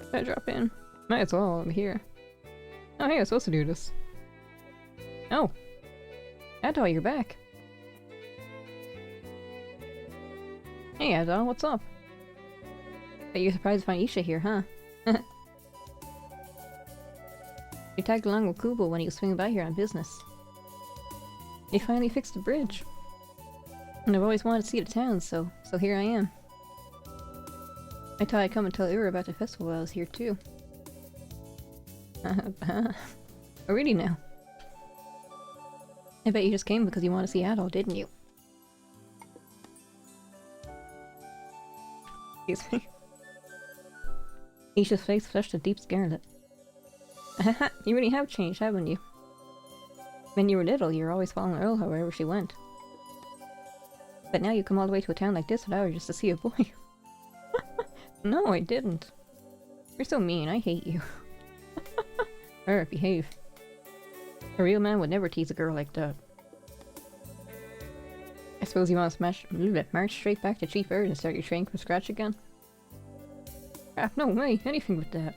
Should I drop in? Might as well, I'm here. Oh hey, I was supposed to do this. Oh! Adol, you're back. Hey Adol, what's up? Bet you're surprised to find Isha here, huh? You tagged along with Kubo when he was swinging by here on business. They finally fixed the bridge. And I've always wanted to see the town, so here I am. I thought I'd come and tell Ira about the festival while I was here too. Oh really now? I bet you just came because you want to see Adol, didn't you? Excuse me. Isha's face flushed a deep scarlet. You really have changed, haven't you? When you were little, you were always following Earl wherever she went. But now you come all the way to a town like this without her just to see a boy. No, I didn't. You're so mean, I hate you. Behave. A real man would never tease a girl like that. I suppose you want to march straight back to Chief Erd and start your training from scratch again? Crap, no way, anything but that.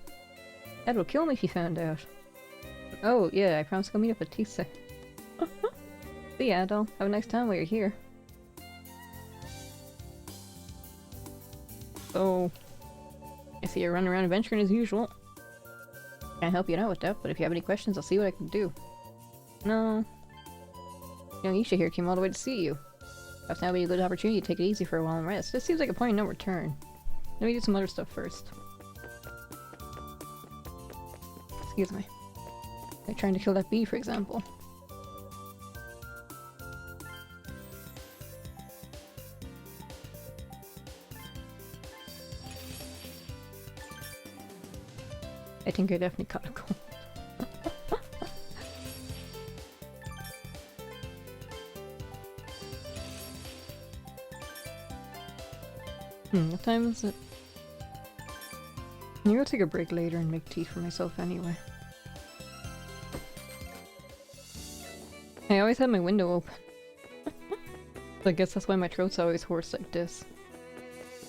Dad would kill me if he found out. Oh, yeah, I promised to go meet up with Tisa. See ya, Adol. Have a nice time while you're here. So, I see you're running around adventuring as usual. Can't help you out with that, but if you have any questions, I'll see what I can do. No. Young Isha here came all the way to see you. Perhaps now would be a good opportunity to take it easy for a while and rest. This seems like a point of no return. Let me do some other stuff first. Excuse me. Like trying to kill that bee, for example. I think I definitely caught a cold. What time is it? I'm gonna take a break later and make tea for myself anyway. I always have my window open. So I guess that's why my throat's always hoarse like this.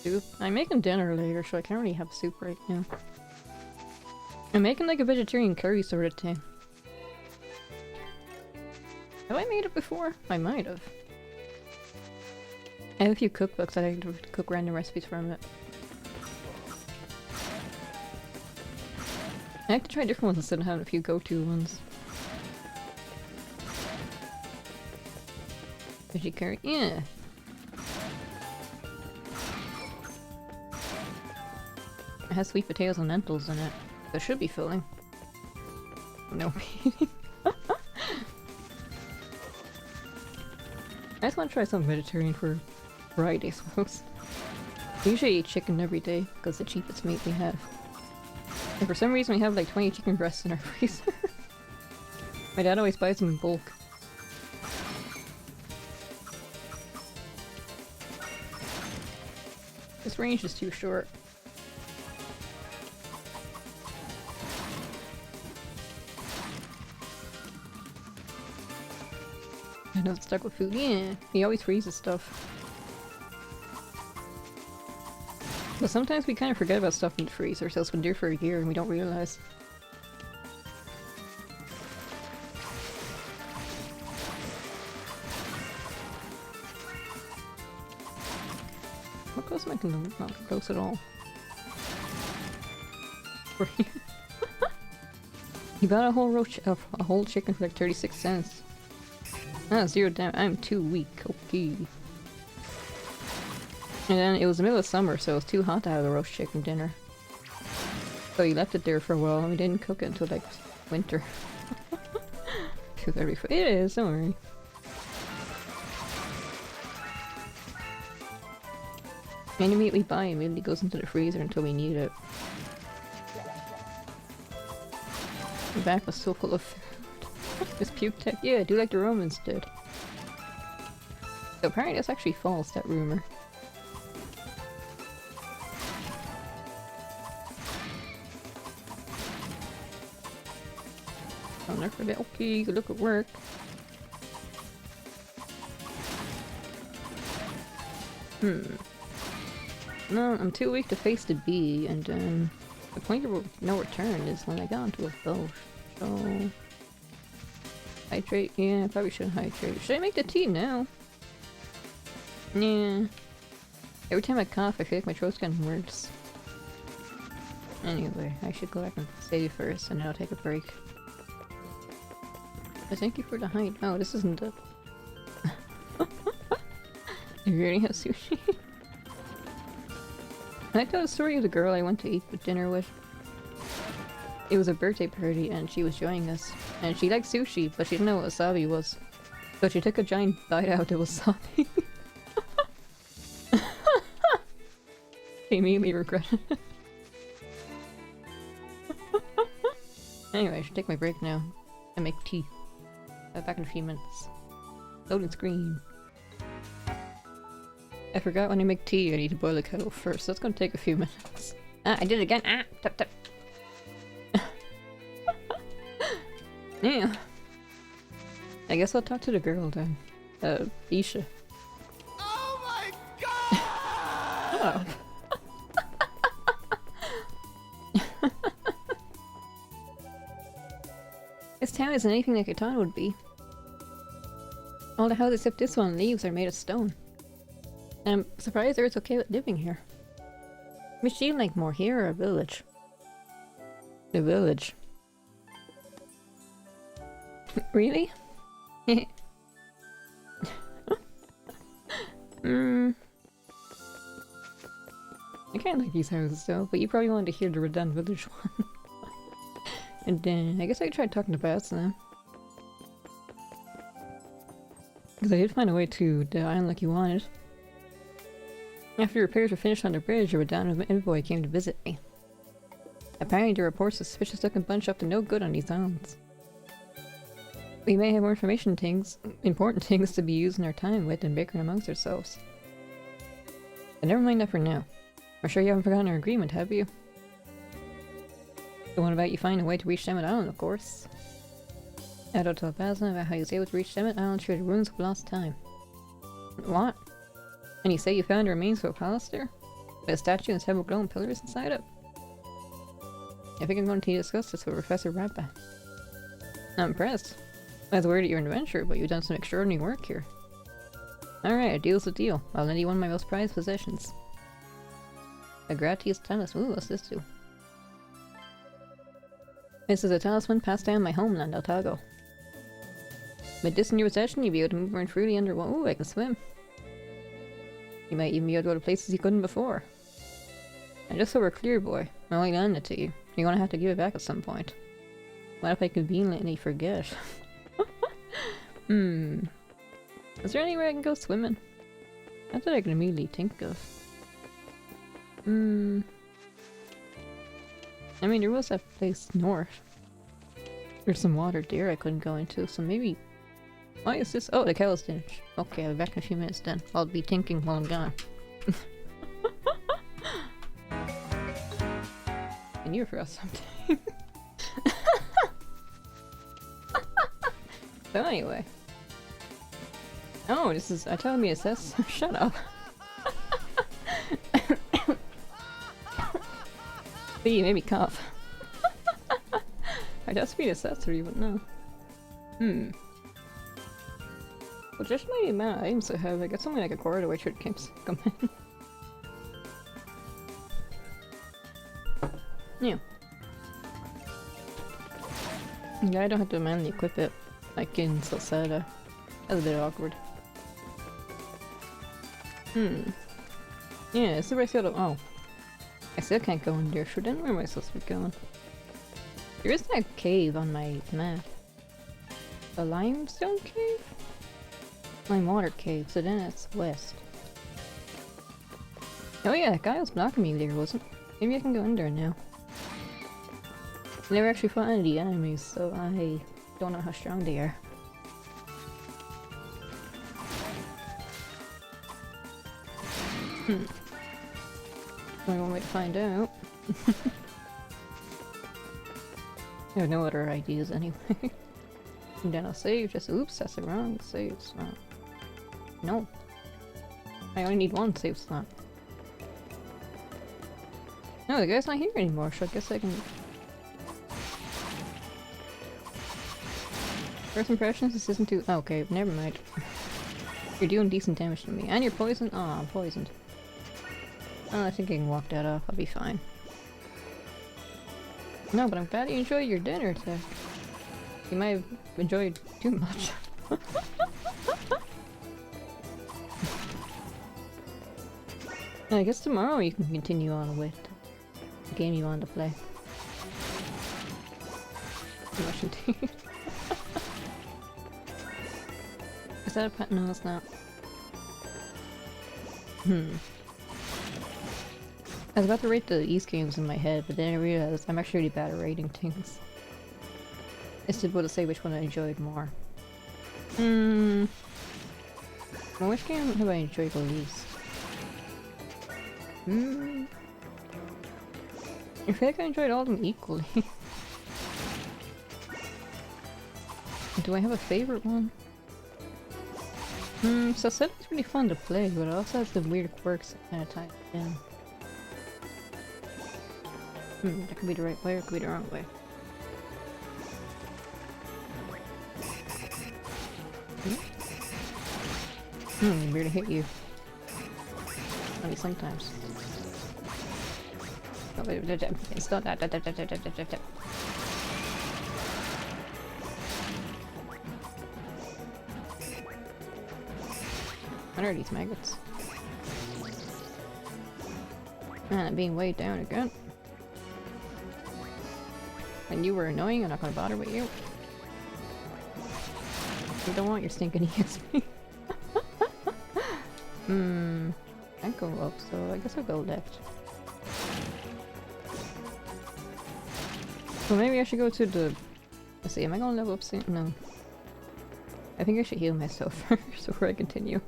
Soup? I'm making dinner later, so I can't really have soup right now. I'm making like a vegetarian curry sort of thing. Have I made it before? I might have. I have a few cookbooks that I can cook random recipes from it. I like to try different ones instead of having a few go-to ones. Veggie curry, yeah. It has sweet potatoes and lentils in it. So it should be filling. No. I just want to try some vegetarian for variety, I suppose. I usually eat chicken every day because it's the cheapest meat we have. And for some reason we have like 20 chicken breasts in our freezer. My dad always buys them in bulk. This range is too short. I know it's stuck with food. Yeah, he always freezes stuff. But sometimes we kind of forget about stuff in the freezer, so it's been there for a year and we don't realize. How close am I to them? Not close at all. You bought a whole chicken for like 36 cents. Ah, 0 damage. I'm too weak. Okay. And then it was the middle of summer, so it was too hot to have a roast chicken dinner. So he left it there for a while, and we didn't cook it until like winter. It is, don't worry. Any meat we buy immediately goes into the freezer until we need it. The back was so full of food. This puke tech. Yeah, do like the Romans did. So apparently that's actually false, that rumor. I'll never forget. Okay, good look at work. No, I'm too weak to face the bee, and the point of no return is when I got onto a boat. So hydrate. Yeah, I probably should hydrate. Should I make the tea now? Yeah. Every time I cough, I feel like my throat's getting worse. Anyway, I should go back and save first, and then I'll take a break. But thank you for the height. Oh, this isn't it. You really have sushi? I tell the story of the girl I went to eat with dinner with. It was a birthday party and she was joining us. And she liked sushi, but she didn't know what wasabi was. So she took a giant bite out of wasabi. She immediately regretted it. Anyway, I should take my break now and make tea. I'll be back in a few minutes. Loading screen. I forgot when I make tea I need to boil the kettle first. That's gonna take a few minutes. Ah, I did it again! Ah! Tap tap! Yeah. I guess I'll talk to the girl then. Isha. Oh my god! Oh. This town isn't anything like I thought it would be. All the houses except this one, leaves, are made of stone. And I'm surprised Earth's okay with living here. Would she like more here or a village? The village. Really? I kinda like these houses though, but you probably wanted to hear the Redan village one. And then, I guess I could try talking to Bats now. Because I did find a way to the island like you wanted. After repairs were finished on the bridge, a Redan envoy came to visit me. Apparently the reports a suspicious looking bunch up to no good on these islands. We may have more important things to be using our time with than bickering amongst ourselves. But never mind that for now. I'm sure you haven't forgotten our agreement, have you? The one about you finding a way to reach Shemet Island, of course. Adol told Bazin about how he was able to reach Shemet Island through the ruins of lost time. What? And you say you found the remains of a palace there? With a statue and several glowing pillars inside it? I think I'm going to discuss this with Professor Rabba. I'm impressed. I was worried at your adventure, but you've done some extraordinary work here. Alright, a deal's a deal. I'll lend you one of my most prized possessions. A gratis talisman. Ooh, what's this do? This is a talisman passed down my homeland, Otago. With this in your possession, you'll be able to move around freely underwater. Ooh, I can swim. You might even be able to go to places you couldn't before. And just so we're clear, boy, I only lend it to you. You're gonna have to give it back at some point. What if I conveniently forget? Is there anywhere I can go swimming? Not that I can immediately think of. I mean, there was that place north. There's some water there I couldn't go into, so maybe... Why is this? Oh, the cow's finished. Okay, I'll be back in a few minutes then. I'll be thinking while I'm gone. I knew for us something. So anyway. Oh, this is... I telling me assess? Shut up. See, you made me cough. I just be an accessory, but no. Well, just my amount of items I have, I got something like a corridor where should come in. Yeah. Yeah, I don't have to manually equip it like in Salsada. That's a bit awkward. Yeah, this is where I feel to- oh. I still can't go in there, so then where am I supposed to be going? There is that cave on my map. A limestone cave? Lime water cave, so then it's west. Oh yeah, that guy was blocking me there, wasn't? Maybe I can go in there now. I never actually fought any of the enemies, so I don't know how strong they are. Only one way to find out. I have no other ideas anyway. And then I'll save, just oops, that's the wrong save slot. No. I only need one save slot. No, the guy's not here anymore, so I guess I can... First impressions, this isn't too... Oh, okay, never mind. You're doing decent damage to me. And you're poisoned? Oh, I'm poisoned. Oh, I think I can walk that off. I'll be fine. No, but I'm glad you enjoyed your dinner today. You might have enjoyed too much. I guess tomorrow you can continue on with the game you want to play. Russian tea. Is that a pet? No, it's not. I was about to rate the East games in my head, but then I realized I'm actually really bad at rating things. It's difficult to say which one I enjoyed more. Well, which game have I enjoyed the least? I feel like I enjoyed all of them equally. Do I have a favorite one? So it's really fun to play, but it also has the weird quirks that kind of tie it in. That could be the right way or it could be the wrong way. I'm here to hit you. Only sometimes. Oh, wait, it's not that. What are these maggots? Man, I'm being weighed down again. And you were annoying, I'm not gonna bother with you. You don't want your stinking EXP. Can't go up, so I guess I'll go left. So maybe I should go to the... Let's see, am I gonna level up soon? No. I think I should heal myself first before I continue.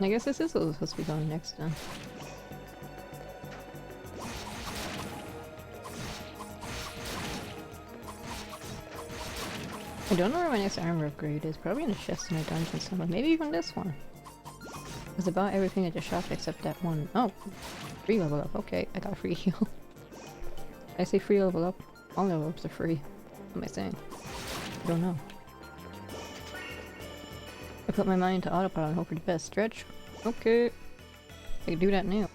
I guess this is what was supposed to be going next then. I don't know where my next armor upgrade is. Probably in a chest in a dungeon somewhere. Maybe even this one. It's about everything at the shop except that one. Oh! Free level up. Okay, I got a free heal. I say free level up. All level ups are free. What am I saying? I don't know. I put my mind to autopilot and hope for the best. Stretch. Okay. I can do that now.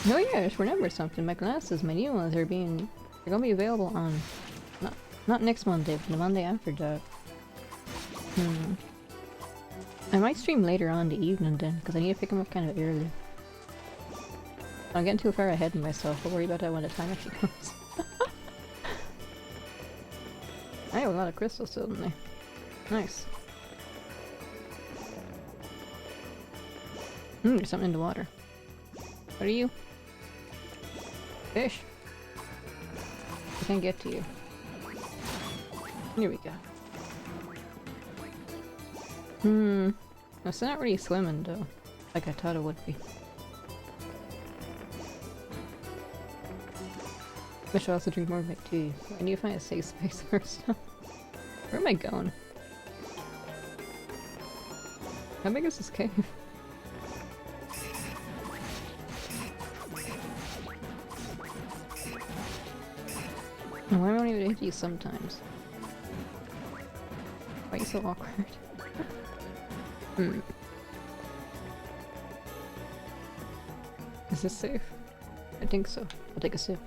Oh yeah, I just remembered something. My glasses, my new ones, they're gonna be available on not next Monday, but the Monday after that. I might stream later on in the evening then, because I need to pick them up kind of early. I'm getting too far ahead of myself. I'll worry about that when the time actually comes. I have a lot of crystals still in there. Nice. There's something in the water. What are you? Fish. I can't get to you. Here we go. It's not really swimming though, like I thought it would be. I should also drink more of my tea. I need to find a safe space first. Where am I going? How big is this cave? Why don't I even hit you sometimes? Why are you so awkward? Is this safe? I think so. I'll take a sip.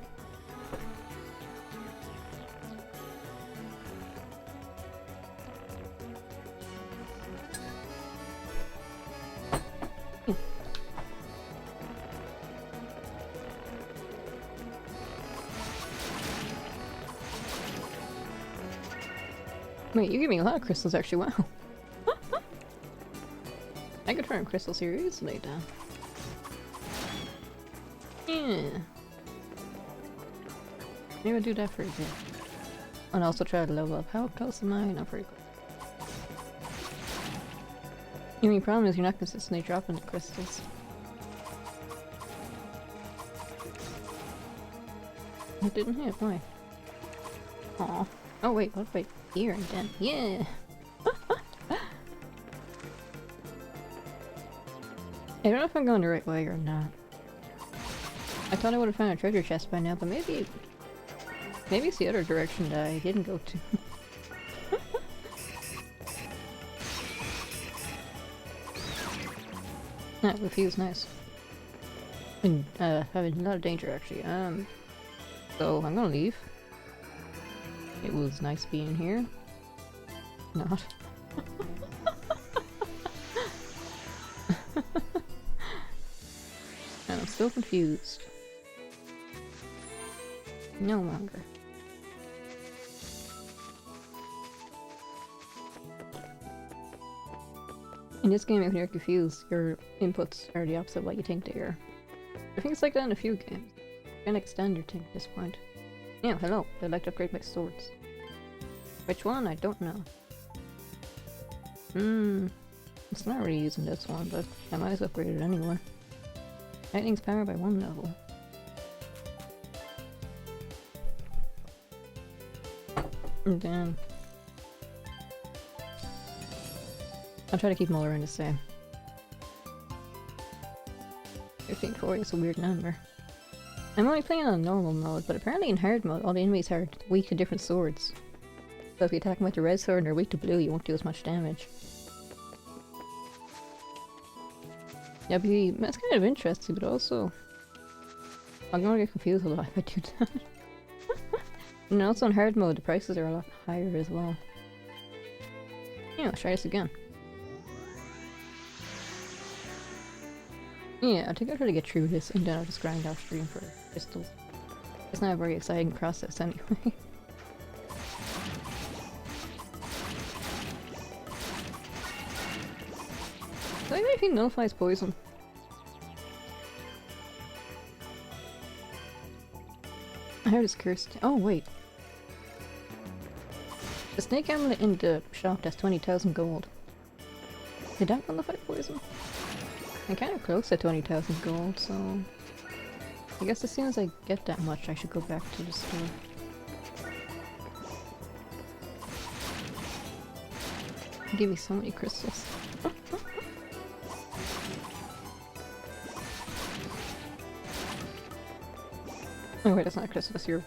Wait, you give me a lot of crystals actually, wow. I could turn crystals here easily down. Yeah. Maybe I'll do that for a bit. And also try to level up. How close am I? Not very close. The only problem is you're not consistently dropping the crystals. It didn't hit, why? Aw. Oh wait, what if I here and then? Yeah! I don't know if I'm going the right way or not. I thought I would have found a treasure chest by now, but maybe it's the other direction that I didn't go to. Yeah, refuse, nice. And, having a lot of danger, actually. So I'm gonna leave. It was nice being here. Not. And I'm still confused. No longer. In this game, if you're confused, your inputs are the opposite of what you think they are. I think it's like that in a few games. You can extend your thing at this point. Yeah, hello. I'd like to upgrade my swords. Which one? I don't know. It's not really using this one, but I might as well upgrade it anyway. Lightning's powered by 1 level. And then I'll try to keep them all around the same. 1540 is a weird number. I'm only playing on normal mode, but apparently in hard mode all the enemies are weak to different swords. So if you attack them with the red sword and they're weak to blue, you won't do as much damage. Yeah, that's kind of interesting, but also I'm gonna get confused a lot if I do that. And also in hard mode the prices are a lot higher as well. Yeah, let's try this again. Yeah, I think I'll try to get through this and then I'll just grind off stream for crystals. It's not a very exciting process anyway. Do I think nullifies poison? I heard it's cursed. Oh wait. The snake amulet in the shop, that's 20,000 gold. Did that nullify poison? I'm kind of close to 20,000 gold, so I guess as soon as I get that much I should go back to the store. Give me so many crystals. Oh wait, that's not a crystal, that's your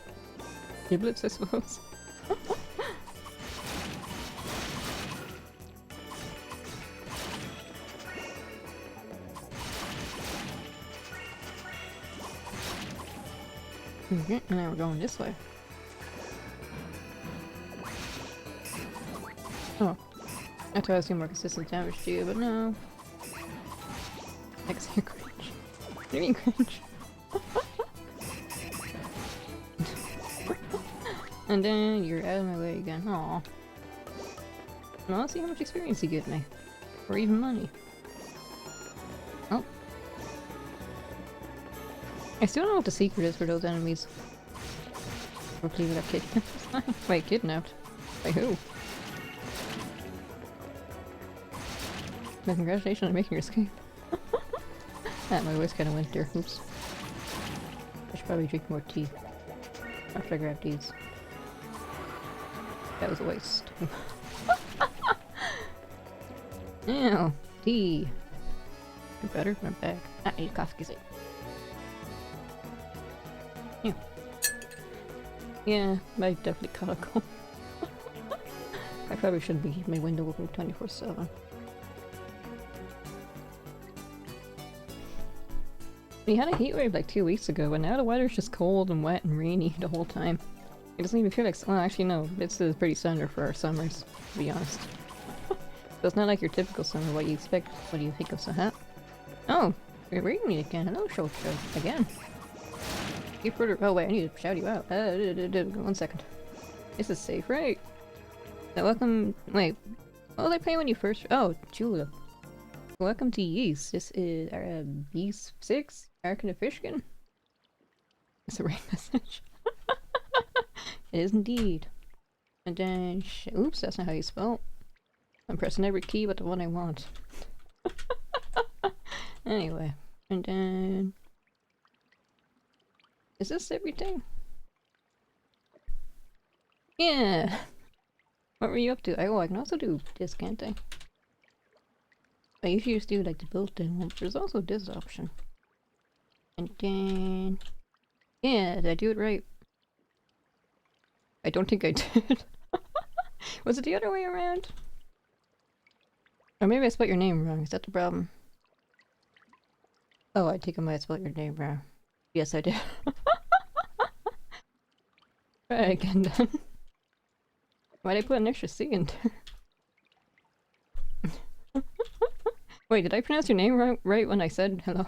giblets, I suppose. Okay, and now we're going this way. Oh. I thought I was doing more consistent damage to you, but no. Extra cringe. What do you mean cringe? And then you're out of my way again. Aww. Well, let's see how much experience you give me. Or even money. Oh. I still don't know what the secret is for those enemies. Hopefully we got kidnapped. Wait, kidnapped? By who? Well, congratulations on making your escape. My voice kinda went there. Oops. I should probably drink more tea. After I grab these. That was a waste. Ew, tea. You're better than a bag. I need a coffee gazette. Yeah. Yeah, I definitely gotta go. I probably shouldn't be keeping my window open 24/7. We had a heat wave like 2 weeks ago, and now the weather's just cold and wet and rainy the whole time. It doesn't even feel like... well, actually no, this is pretty standard for our summers, to be honest. So it's not like your typical summer, what you expect. What do you think of Sahat? Oh, you're reading me again. Hello, Show. Again. Keep further... oh wait, I need to shout you out. 1 second. This is safe, right? So welcome... wait, what was I playing when you first... oh, Julep. Welcome to Yeast. This is Yeast 6? Arkin of Fishkin? That's the right message. It is indeed. And then... oops, that's not how you spell. I'm pressing every key but the one I want. Anyway. And then... is this everything? Yeah! What were you up to? Oh, I can also do this, can't I? I usually just do like the built-in one, but there's also this option. And then... yeah, did I do it right? I don't think I did. Was it the other way around? Or maybe I spelled your name wrong, is that the problem? Oh, I take it I spelled your name wrong. Yes, I did. Try again then. Why'd I put an extra C in there? Wait, did I pronounce your name right when I said hello?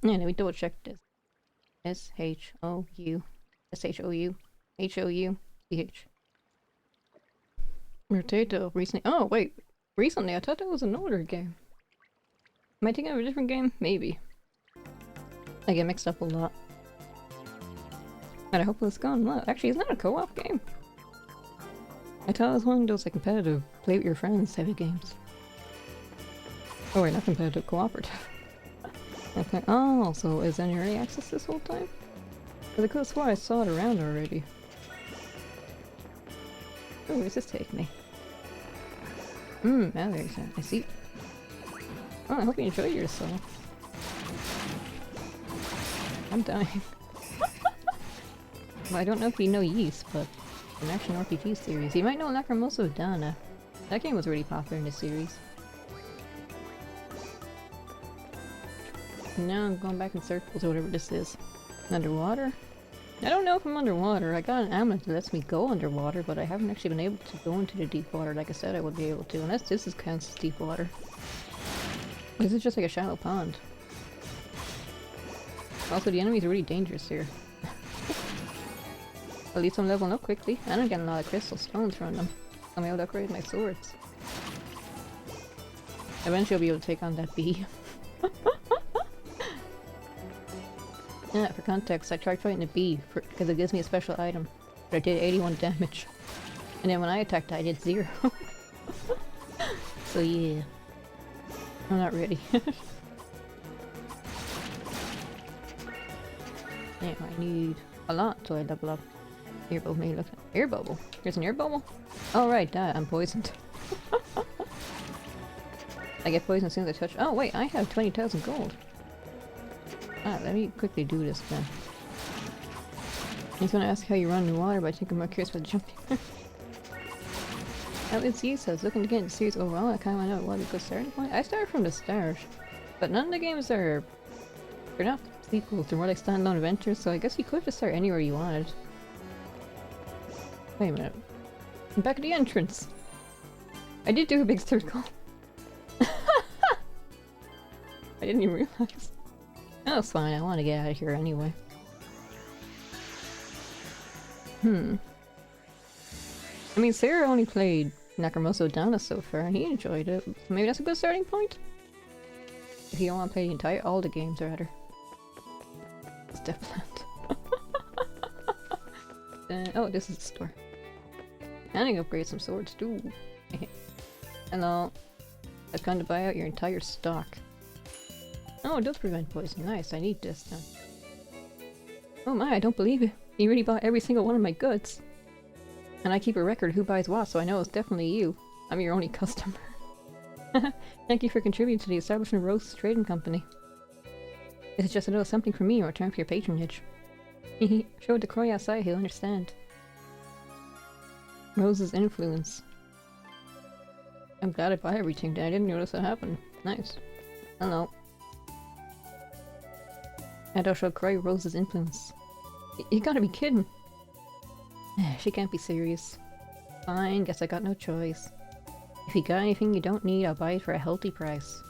Yeah, let me double check this. S-H-O-U. S-H-O-U. H-O-U-C-H. Rotato recently. Oh, wait. Recently? I thought that was an older game. Am I thinking of a different game? Maybe. I get mixed up a lot. And I hope it's gone well. Actually, it's not a co-op game. I thought it was one of those like competitive, play with your friends type of games. Oh wait, not competitive, cooperative. Okay, oh, so is in early access this whole time? Because I could have sworn I saw it around already. Oh, where's this take me? Now there's that. I see. Oh, I hope you enjoy yourself. I'm dying. Well, I don't know if you know Yeast, but an action RPG series. You might know Lacrimosa Dana. That game was really popular in the series. Now I'm going back in circles or whatever this is. Underwater? I don't know if I'm underwater. I got an amulet that lets me go underwater, but I haven't actually been able to go into the deep water like I said I would be able to, unless this is counts as deep water. This is just like a shallow pond. Also, the enemies are really dangerous here. At least I'm leveling up quickly, and I'm getting a lot of crystal stones from them. I'm able to upgrade my swords. Eventually I'll be able to take on that bee. Yeah, for context, I tried fighting a bee because it gives me a special item. But I did 81 damage. And then when I attacked I did 0. So yeah. I'm not ready. Yeah, I need a lot till I level up. Air bubble, maybe look at air bubble. There's an air bubble? Oh right, I'm poisoned. I get poisoned as soon as I touch. Oh wait, I have 20,000 gold. Ah, let me quickly do this then. He's gonna ask how you run in the water, but I think I'm more curious about jumping. LNC says, looking to get into the series overall, I kinda wanna know what a good starting point. I started from the start, but none of the games they're not sequels, they're more like standalone adventures, so I guess you could just start anywhere you wanted. Wait a minute. I'm back at the entrance! I did do a big circle. I didn't even realize. Oh, it's fine, I want to get out of here anyway. I mean, Sarah only played Lacrimosa Dana so far, and he enjoyed it. Maybe that's a good starting point? If you don't want to play all the games, rather. Step plant. Oh, this is the store. I need to upgrade some swords too. Hello. I've come to buy out your entire stock. Oh, it does prevent poison. Nice, I need this then. Oh my, I don't believe it. You really bought every single one of my goods. And I keep a record of who buys what, so I know it's definitely you. I'm your only customer. Thank you for contributing to the establishment of Rose's Trading Company. This is just a little something from me in return for your patronage. Show it to Croy outside, he'll understand. Rose's influence. I'm glad I buy everything, I didn't notice that happened. Nice. Hello. And I'll show Croy Rose's influence. You gotta be kidding. She can't be serious. Fine, guess I got no choice. If you got anything you don't need, I'll buy it for a healthy price.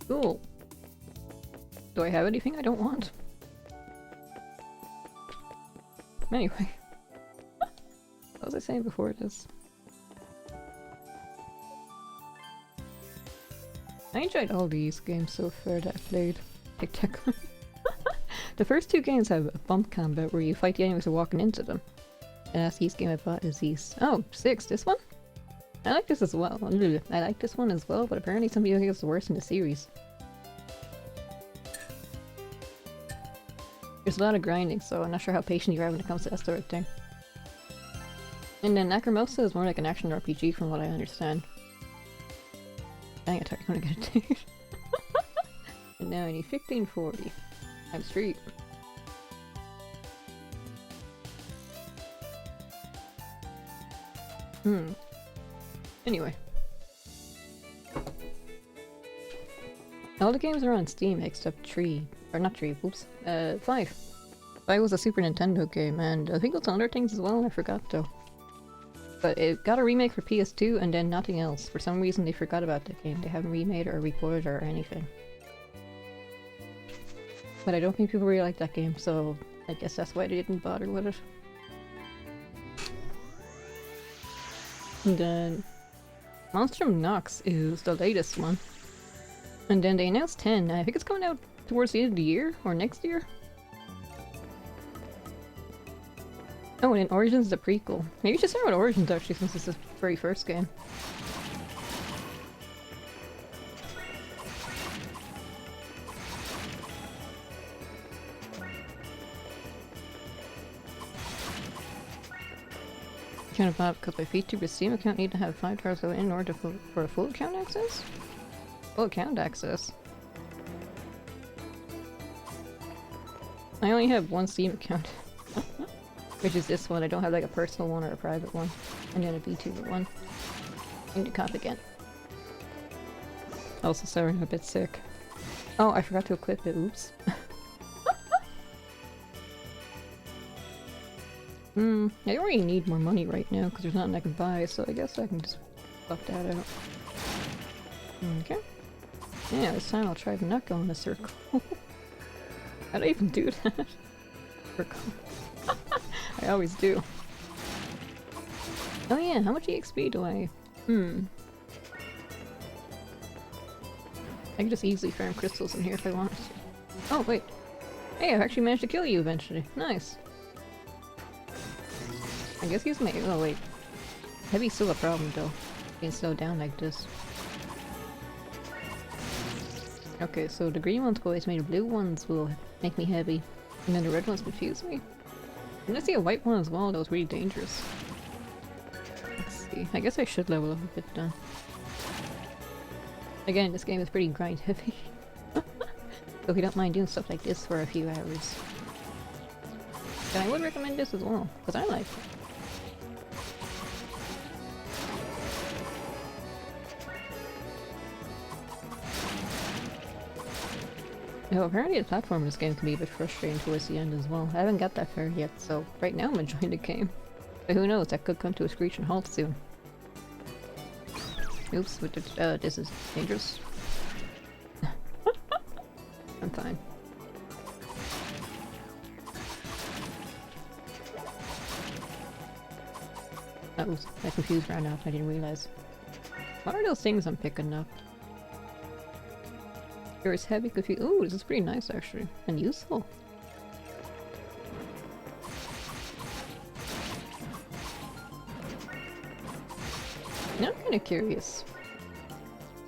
Cool. Do I have anything I don't want? Anyway. What was I saying before this? I enjoyed all these games so far that I've played. Tic Tac. The first two games have a bump combat where you fight the enemies who are walking into them. And that's the game I bought is these. Oh, 6, this one? I like this as well. I like this one as well, but apparently some people think it's the worst in the series. There's a lot of grinding, so I'm not sure how patient you are when it comes to that sort of thing. And then Lacrimosa is more like an action RPG from what I understand. Dang, I thought you were gonna get it. And now I need 1540. I'm straight. Anyway. All the games are on Steam except 3. Or not 3, oops. 5. 5 was a Super Nintendo game, and I think it's on other things as well, and I forgot though. But it got a remake for PS2 and then nothing else. For some reason they forgot about that game. They haven't remade or recorded or anything. But I don't think people really like that game, so I guess that's why they didn't bother with it. And then Monstrum Nox is the latest one. And then they announced 10. I think it's coming out towards the end of the year or next year. Oh, and then Origins is a prequel. Maybe you should start with Origins actually, since it's the very first game. Account of Bob because my VTuber Steam account need to have 5 stars in order for a full account access? Full account access? I only have one Steam account. Which is this one. I don't have like a personal one or a private one. And then a VTuber one. I need to cough again. Also, sorry, I'm a bit sick. Oh, I forgot to equip it. Oops. I don't really need more money right now because there's nothing I can buy, so I guess I can just buff that out. Okay. Yeah, this time I'll try to not go in a circle. How do I even do that? Circle. I always do. Oh yeah, how much EXP do I... I can just easily farm crystals in here if I want to. Oh wait. Hey, I've actually managed to kill you eventually. Nice. I guess he's made. Oh wait. Heavy's still a problem though. Being slowed down like this. Okay, so the green ones go away, so maybe the blue ones will make me heavy. And then the red ones confuse me. And I see a white one as well that was really dangerous. Let's see. I guess I should level up a bit then. Again, this game is pretty grind heavy. So if you don't mind doing stuff like this for a few hours. Then I would recommend this as well, because I like it. Oh, apparently the platform in this game can be a bit frustrating towards the end as well. I haven't got that far yet, so right now I'm enjoying the game. But who knows, that could come to a screeching halt soon. Oops, this is dangerous. I'm fine. Oh, I confused right now, I didn't realize. What are those things I'm picking up? Yours heavy, confused. Ooh, this is pretty nice actually, and useful. Now I'm kind of curious.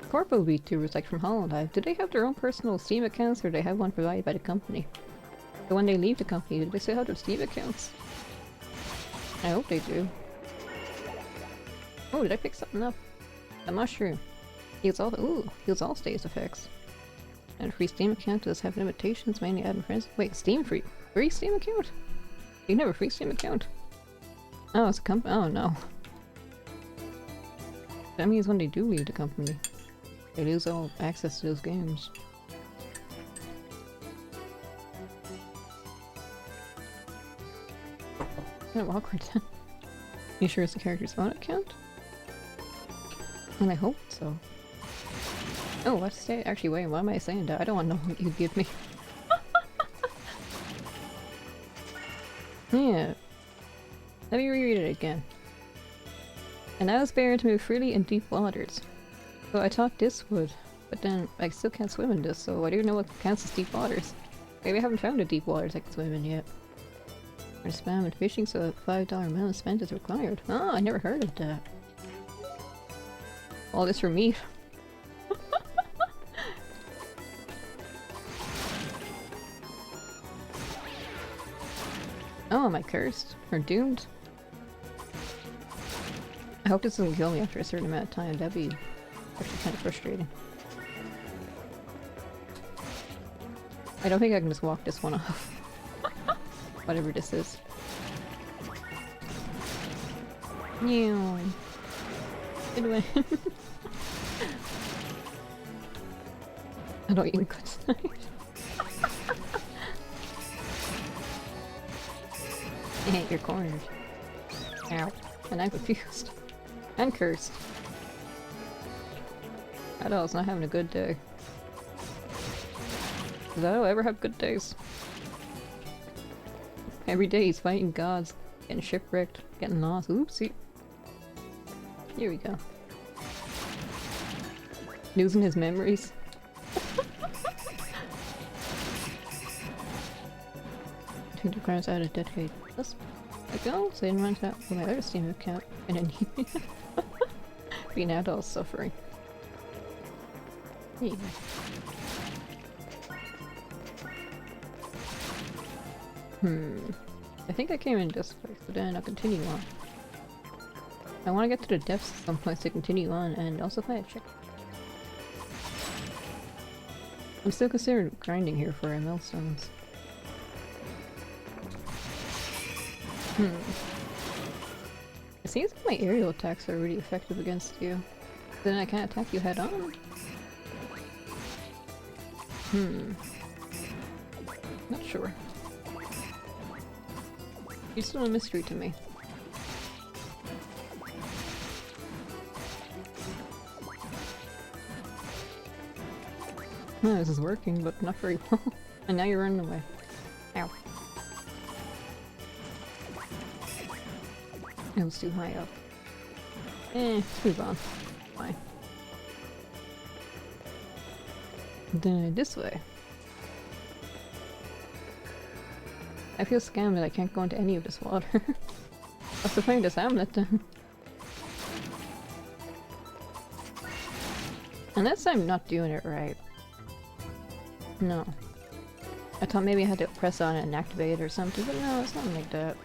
Corpo VTubers like from Holland, do they have their own personal Steam accounts or do they have one provided by the company? So when they leave the company, do they still have their Steam accounts? I hope they do. Oh, did I pick something up? I'm not sure. Heals all status effects. And a free Steam account does have limitations, mainly adding friends. Wait, Steam free? Free Steam account? You never free Steam account? Oh, it's a company. Oh no. That means when they do leave the company, they lose all access to those games. Kind of awkward. You sure it's the character's phone account? And I hope so. Oh, what's that? Actually, wait, why am I saying that? I don't want to know what you give me. Yeah. Let me reread it again. And I was barren to move freely in deep waters. So I thought this would, but then I still can't swim in this, so I don't know what counts as deep waters. Maybe I haven't found a deep waters I can swim in yet. Or spam and fishing, so a $5 amount spent is required. Oh, I never heard of that. All this for meat. Oh, am I cursed? Or doomed? I hope this doesn't kill me after a certain amount of time. That'd be actually kind of frustrating. I don't think I can just walk this one off. Whatever this is. Meow. Good one. I don't even good tonight. I hate your corners. Ow. And I'm confused. I'm cursed. Adol's not having a good day. Does Adol ever have good days? Every day he's fighting gods, getting shipwrecked, getting lost. Oopsie. Here we go. Losing his memories. I think the ground's out of decade. Let's go. So I didn't run out for my other Steam account. And then being Adol's suffering. There you go. I think I came in this place, but then I'll continue on. I want to get to the depths at some point to continue on and also find a check. I'm still considering grinding here for millstones. It seems like my aerial attacks are really effective against you. Then I can't attack you head on. Not sure. You're still a mystery to me. Oh, this is working, but not very well. And now you're running away. Ow. It was too high up. Let's move on. Fine. Then this way. I feel scammed that I can't go into any of this water. What's the point of this hamlet then? Unless I'm not doing it right. No. I thought maybe I had to press on it and activate it or something, but no, it's not like that.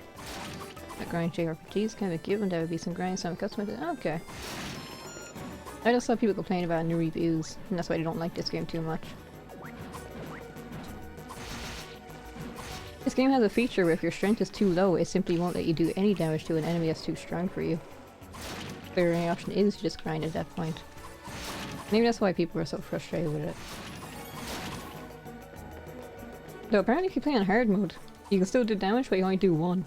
That grind JRPGs kind of given, that would be some grind, some customized. Okay. I just saw people complain about new reviews, and that's why I don't like this game too much. This game has a feature where if your strength is too low, it simply won't let you do any damage to an enemy that's too strong for you. The only option is to just grind at that point. Maybe that's why people are so frustrated with it. Though apparently if you play on hard mode, you can still do damage but you only do one.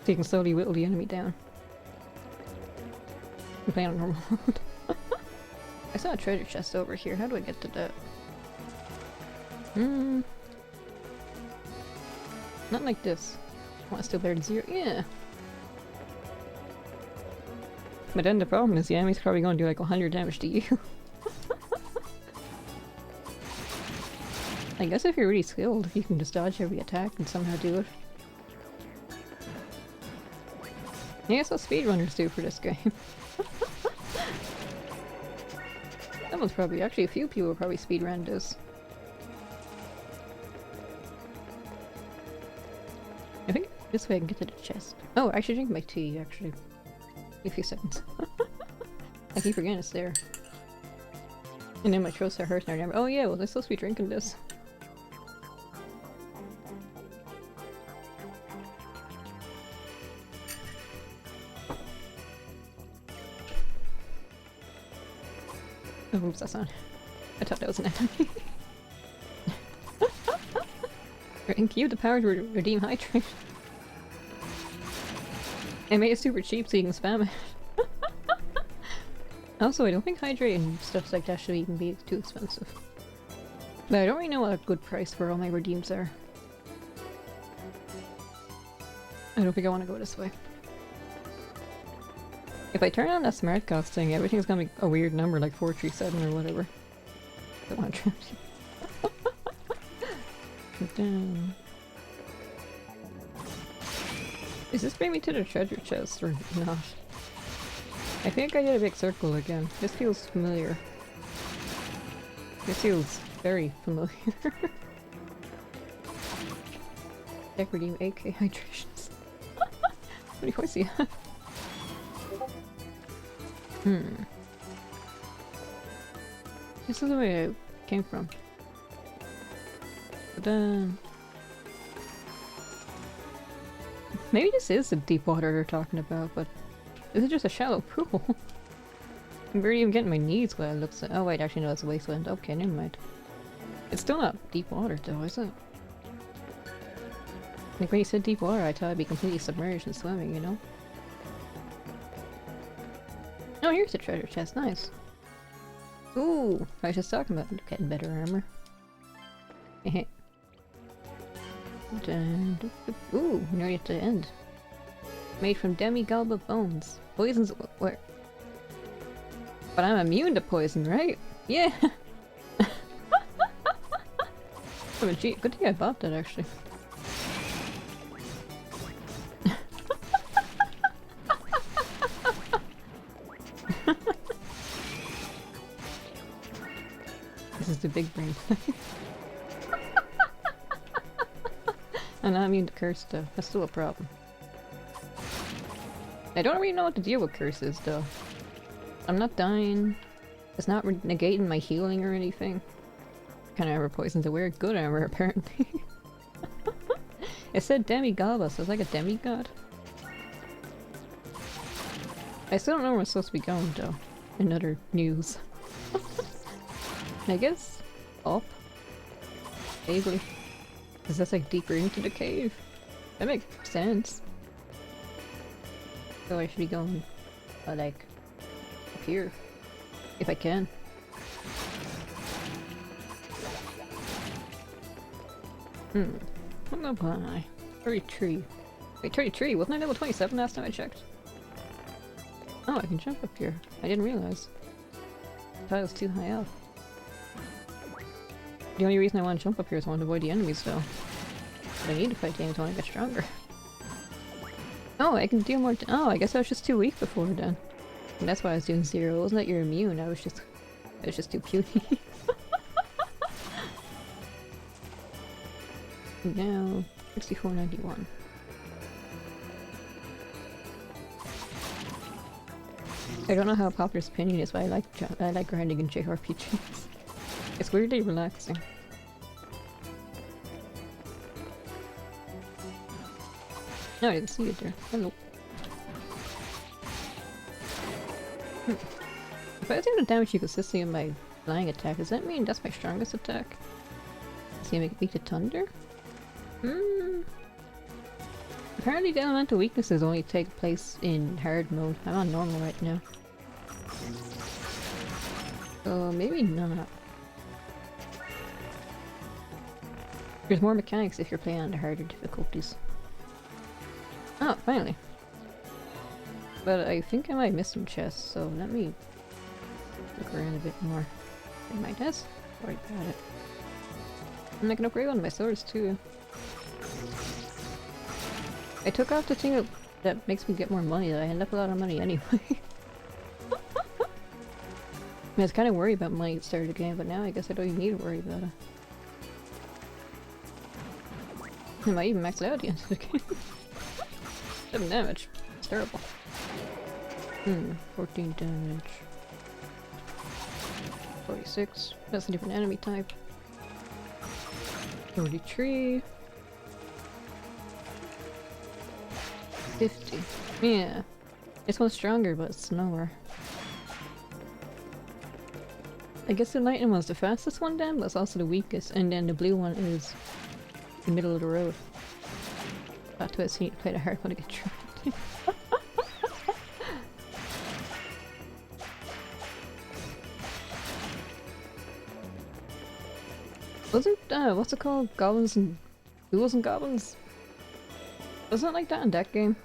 So you can slowly whittle the enemy down. You play on normal mode. I saw a treasure chest over here, how do I get to that? Not like this. Want still better than 0? Yeah. But then the problem is the enemy's probably going to do like 100 damage to you. I guess if you're really skilled, you can just dodge every attack and somehow do it. Yeah, that's what speedrunners do for this game. Someone's probably, actually a few people probably speedrun this. I think this way I can get to the chest. Oh, I should drink my tea, actually. A few seconds. I keep forgetting it's there. And then my throat starts hurting. I remember, oh yeah, well they're supposed to be drinking this. Oh, oops, that's on. I thought that was an enemy. Rank you have the power to redeem hydrate. I made it super cheap so you can spam it. Also, I don't think hydrate and stuff like that should even be too expensive. But I don't really know what a good price for all my redeems are. I don't think I want to go this way. If I turn on that smart cost thing, everything's gonna be a weird number like 437 or whatever. I don't want to try. Down. Does this bring me to the treasure chest or not? I think I did a big circle again. This feels familiar. This feels very familiar. Deck redeem AK hydrations. What do you want to see? This is the way I came from. But then... maybe this is the deep water they're talking about, but this is just a shallow pool. I'm barely even getting my knees wet, it looks like. Oh wait, actually no, it's a wasteland. Okay, never mind. It's still not deep water though, is it? Like when you said deep water, I thought I'd be completely submerged and swimming, you know? Oh, here's the treasure chest, nice. Ooh, I was just talking about getting better armor. Ooh, we're nearly at the end. Made from demi-galba bones. Poisons where? But I'm immune to poison, right? Yeah! Oh, gee, good thing I bought that actually. This is the big brain. And I'm immune to curse though. That's still a problem. I don't really know what to deal with curses though. I'm not dying. It's not negating my healing or anything. Kind of armor poisons to wear good armor apparently. It said demi-galba, so it's like a demigod. I still don't know where I'm supposed to be going though. In other news. I guess up. Vaguely. Because that's like deeper into the cave. That makes sense. So I should be going like up here. If I can. What level am I? 33. Wait, 33? Wasn't I level 27 last time I checked? Oh, I can jump up here. I didn't realize. I thought it was too high up. The only reason I want to jump up here is I want to avoid the enemies though. But I need to fight the enemies when I get stronger. Oh, I can deal more oh, I guess I was just too weak before then. And that's why I was doing 0. It wasn't that you're immune, I was just too puny. Now, 6491. I don't know how popular this opinion is, but I like grinding in JRPGs. It's weirdly relaxing. No, I didn't see it there. Hello. If I do the damage you consistently in my flying attack, does that mean that's my strongest attack? Does he make it weak to thunder? Apparently the elemental weaknesses only take place in hard mode. I'm on normal right now. So maybe not. There's more mechanics if you're playing on the harder difficulties. Oh, finally. But I think I might miss some chests, so let me look around a bit more. In my desk? Already got it. And I can upgrade one of my swords too. I took off the thing that makes me get more money, that I end up with a lot of money anyway. I was kind of worried about money at the start of the game, but now I guess I don't even need to worry about it. I might even max it out at the end of the game. 7 damage. It's terrible. 14 damage. 46. That's a different enemy type. 43. 50. Yeah. This one's stronger, but it's slower. I guess the lightning one's the fastest one then, but it's also the weakest, and then the blue one is the middle of the road. That's why I need to play the hard one to get through. Wasn't, what's it called? Goblins and Ghouls and Goblins? Wasn't it like that in that game?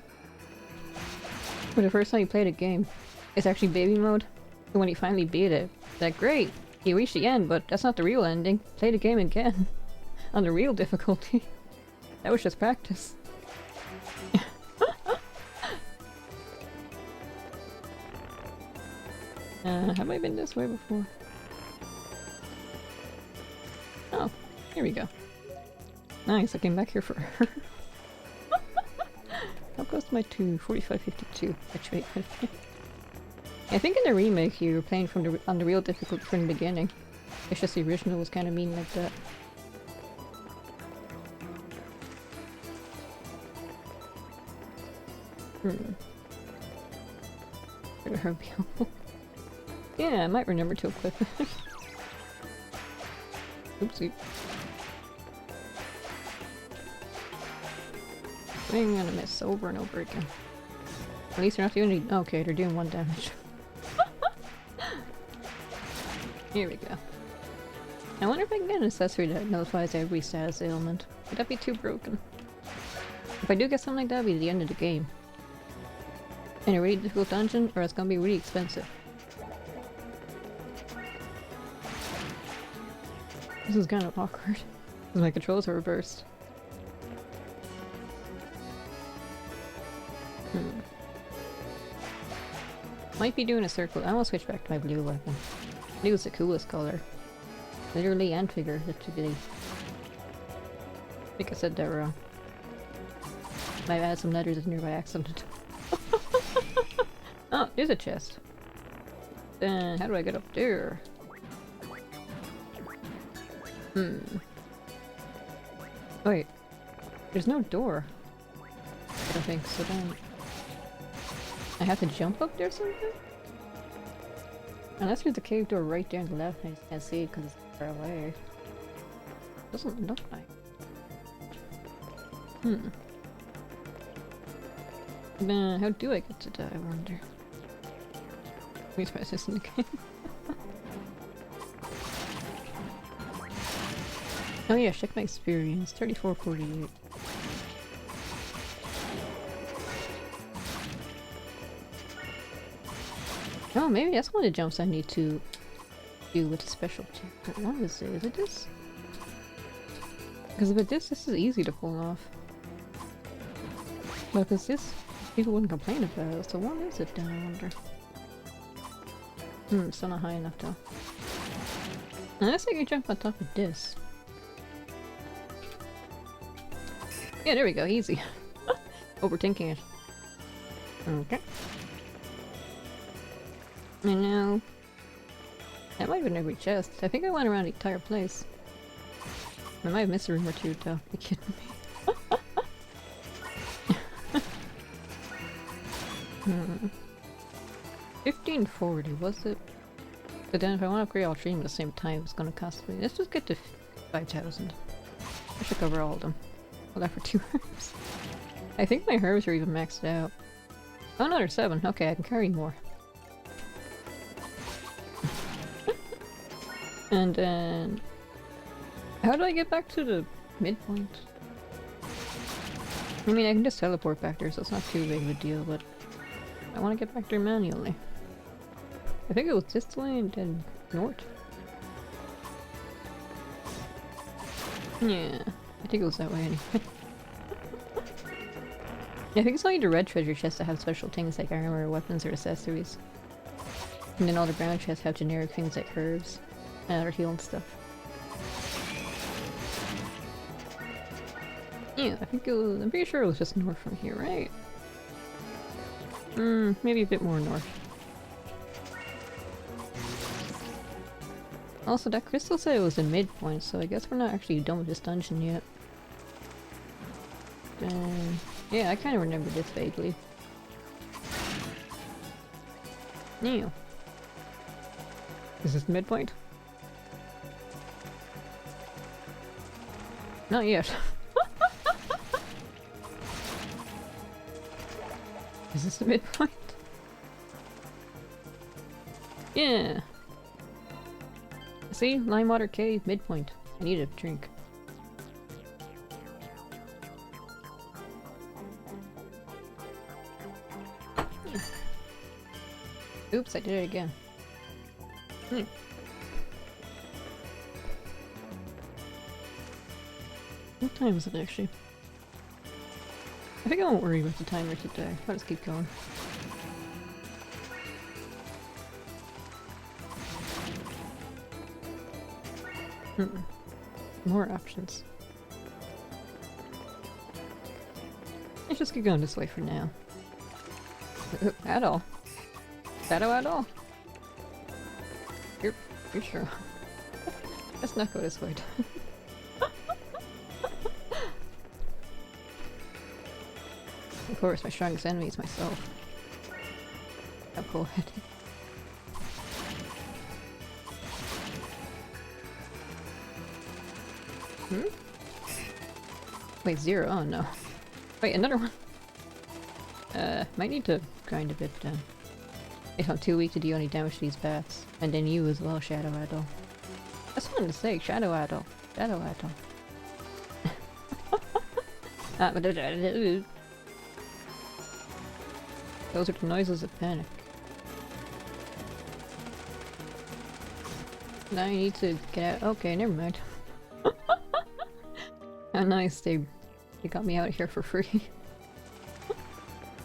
For the first time you played a game, it's actually baby mode. And when you finally beat it, it's like, great, you reached the end, but that's not the real ending. Play the game again. On the real difficulty. That was just practice. Have I been this way before? Oh, here we go. Nice, I came back here for her. How close am I to 4552? Actually, I think in the remake you were playing from on the real difficulty from the beginning. It's just the original was kind of mean like that. Yeah, I might remember to equip it. Oopsie. I'm gonna miss over and over again. At least they're not doing any- okay, they're doing 1 damage. Here we go. I wonder if I can get an accessory that notifies every status ailment. Would that be too broken? If I do get something like that, it'll be the end of the game. In a really difficult dungeon, or it's gonna be really expensive. This is kind of awkward, because my controls are reversed. Might be doing a circle. I will switch back to my blue weapon. Blue is the coolest color. Literally and figuratively. I think I said that wrong. Might add some letters in here by accident. Oh, there's a chest. Then how do I get up there? Wait. There's no door. I don't think so then. I have to jump up there something? Unless there's a cave door right there on the left, I just can't see it because it's far away. Doesn't look like. Then how do I get to that, I wonder? Let me try this in the game. Oh yeah, check my experience. 3448. Oh, maybe that's one of the jumps I need to do with the specialty. But what is it? Is it this? Because if it's this is easy to pull off. But if it's this, people wouldn't complain about it. So what is it then, I wonder? It's still not high enough though. Unless I can jump on top of this. Yeah, there we go, easy. Overthinking it. Okay. And now... that might have been every chest. I think I went around the entire place. I might have missed a room or two though. Are you kidding me? 1540 was it? But then if I want to upgrade all three of them at the same time, it's gonna cost me. Let's just get to 5,000. I should cover all of them. Well, that for 2 herbs. I think my herbs are even maxed out. Oh no, there's 7. Okay, I can carry more. And then... how do I get back to the midpoint? I mean, I can just teleport back there, so it's not too big of a deal, but... I want to get back there manually. I think it was this way and then north. Yeah, I think it was that way anyway. Yeah, I think it's only the red treasure chests that have special things like armor, weapons, or accessories. And then all the brown chests have generic things like herbs and other healing stuff. Yeah, I think it was, I'm pretty sure it was just north from here, right? Maybe a bit more north. Also, that crystal said it was the midpoint, so I guess we're not actually done with this dungeon yet. Yeah, I kind of remember this vaguely. Yeah. Is this the midpoint? Not yet. Is this the midpoint? Yeah. See? Limewater Cave, midpoint. I need a drink. Yeah. Oops, I did it again. What time is it actually? I think I won't worry about the timer today. I'll just keep going. More options. Let's just keep going this way for now. Adol. Shadow Adol? You're sure? Let's not go this way. Of course, my strongest enemy is myself. How cool-headed. Wait, 0? Oh no. Wait, another one! Might need to grind a bit then. If I'm too weak to do any damage to these bats. And then you as well, Shadow Adol. That's fun to say, Shadow Adol. Shadow Adol. Those are the noises of panic. Now you need to get out. Okay, never mind. How nice, they got me out of here for free.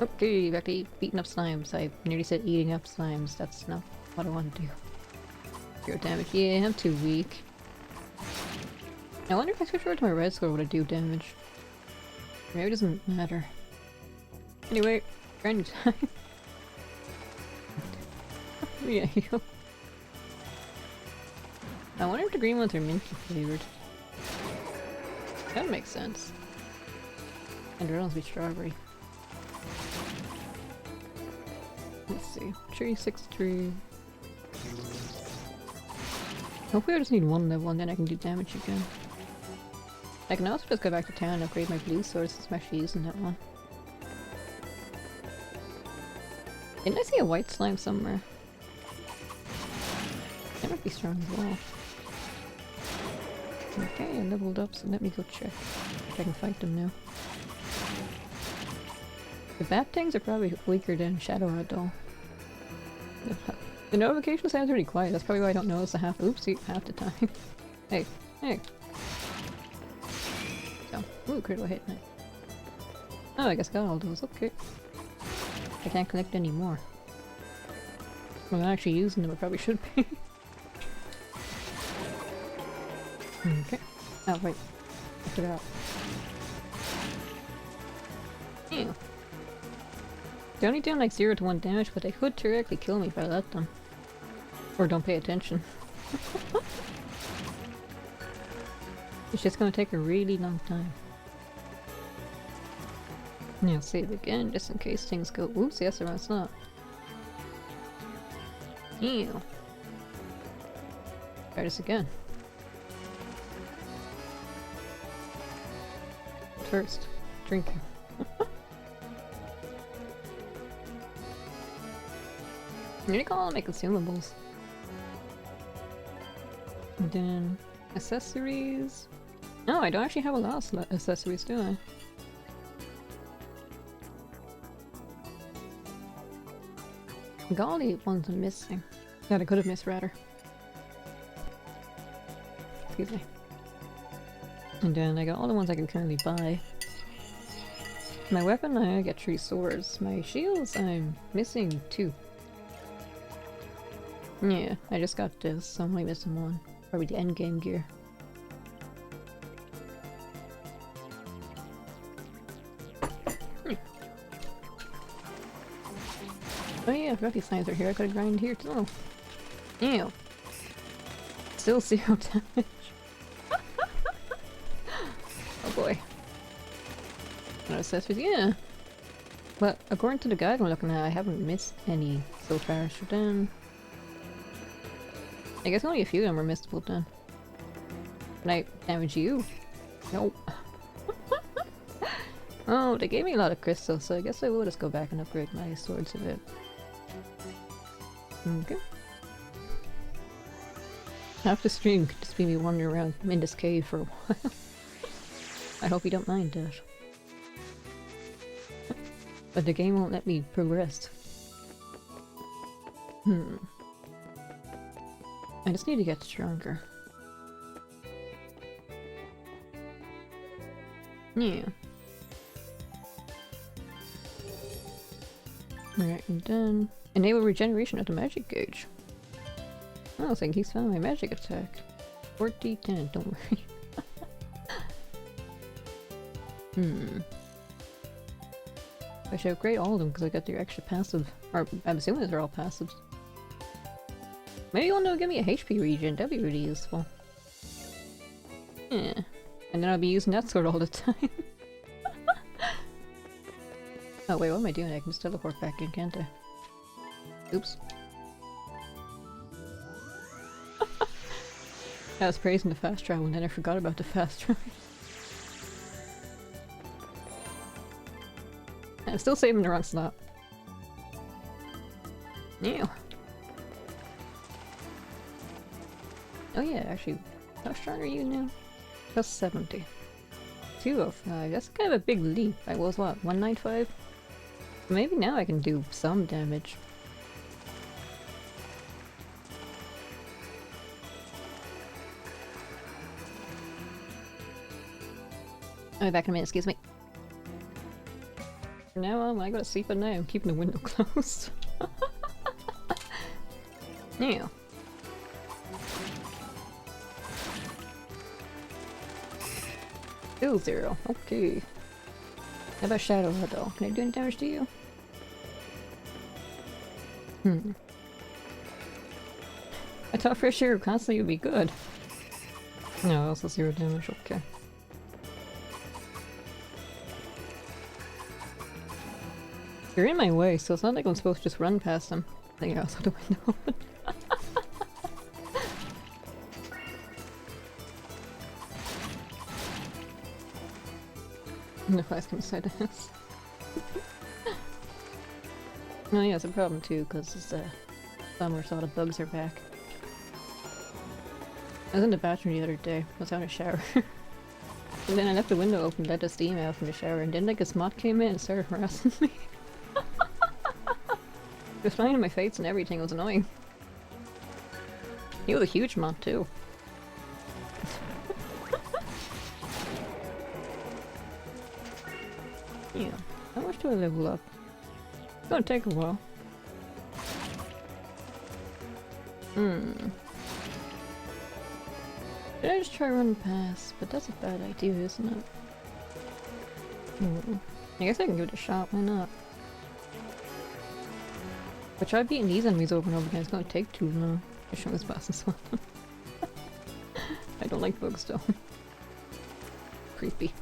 Okay, back to beating up slimes. I nearly said eating up slimes. That's not what I want to do. Zero damage. Yeah, I'm too weak. I wonder if I switch over to my red sword, would I do damage? Maybe it doesn't matter. Anyway, grinding time. Yeah, yo. I wonder if the green ones are minty flavored. That makes sense. And the red ones be strawberry. Let's see. Tree 6-3. Hopefully I just need one level and then I can do damage again. I can also just go back to town and upgrade my blue sword since I'm actually using that one. Didn't I see a white slime somewhere? That might be strong as well. Okay, I leveled up, so let me go check if I can fight them now. The bat things are probably weaker than Shadow Adol. The notification sounds really quiet, that's probably why I don't notice the half- oopsie, half the time. Hey, hey! So, ooh, critical hit, nice. Oh, I guess I got all those, okay. I can't collect any more. I'm not actually using them, I probably should be. Okay. Oh, wait. I forgot. Ew. They're only doing like 0 to 1 damage, but they could directly kill me if I let them. Or don't pay attention. It's just gonna take a really long time. Yeah, save again, just in case things go- oops, yes, or else not. Ew. Try this again. First, drinking. I'm gonna call all my consumables. And then accessories. No, I don't actually have a lot of accessories, do I? I got all the ones I'm missing. That I could have missed rather. Excuse me. And then I got all the ones I can currently buy. My weapon, I get 3 swords. My shields, I'm missing 2. Yeah, I just got this, so I'm only missing 1. Probably the endgame gear. Oh yeah, I forgot these signs are here. I could've grinded here too. Ew. Still 0 damage. Oh boy. No accessories, yeah. But according to the guide I'm looking at, I haven't missed any so far, so then... I guess only a few of them were missable then. Can I damage you? Nope. Oh, they gave me a lot of crystals, so I guess I will just go back and upgrade my swords a bit. Okay. Half the stream could just be me wandering around in this cave for a while. I hope you don't mind that. But the game won't let me progress. I just need to get stronger. Yeah. Alright, and then enable regeneration at the magic gauge. Oh, so he's found my magic attack. 40-10, don't worry. I should upgrade all of them because I got their extra passive. Or I'm assuming they're all passives. Maybe you want to give me a HP regen, that'd be really useful. Yeah. And then I'll be using that sword all the time. Oh wait, what am I doing? I can just teleport back in, can't I? Oops. I was praising the fast travel and then I forgot about the fast travel. I'm still saving the wrong slot. Yeah. Oh yeah, actually, how strong are you now? Plus 70. 205. That's kind of a big leap. I was what, 195? Maybe now I can do some damage. I'll be back in a minute, excuse me. For now on, when I go to sleep at night, I'm keeping the window closed. Yeah. Still 0. Okay. How about Shadow Adol? Can I do any damage to you? I thought fresh air constantly would be good. No, also 0 damage, okay. You're in my way, so it's not like I'm supposed to just run past them. I think I also have the window open. And the flies come inside the house. No, yeah, it's a problem too, because it's summer, so all the bugs are back. I was in the bathroom the other day. I was having a shower. And then I left the window open, let the steam out from the shower, and then like a moth came in and started harassing me. It was flying in my face and everything, it was annoying. He was a huge moth too. Yeah. How much do I level up? It's gonna take a while. Did I just try running past? But that's a bad idea, isn't it? I guess I can give it a shot, why not? But try beating these enemies over and over again, it's gonna take too long. I show this boss as well. I don't like bugs though. Creepy.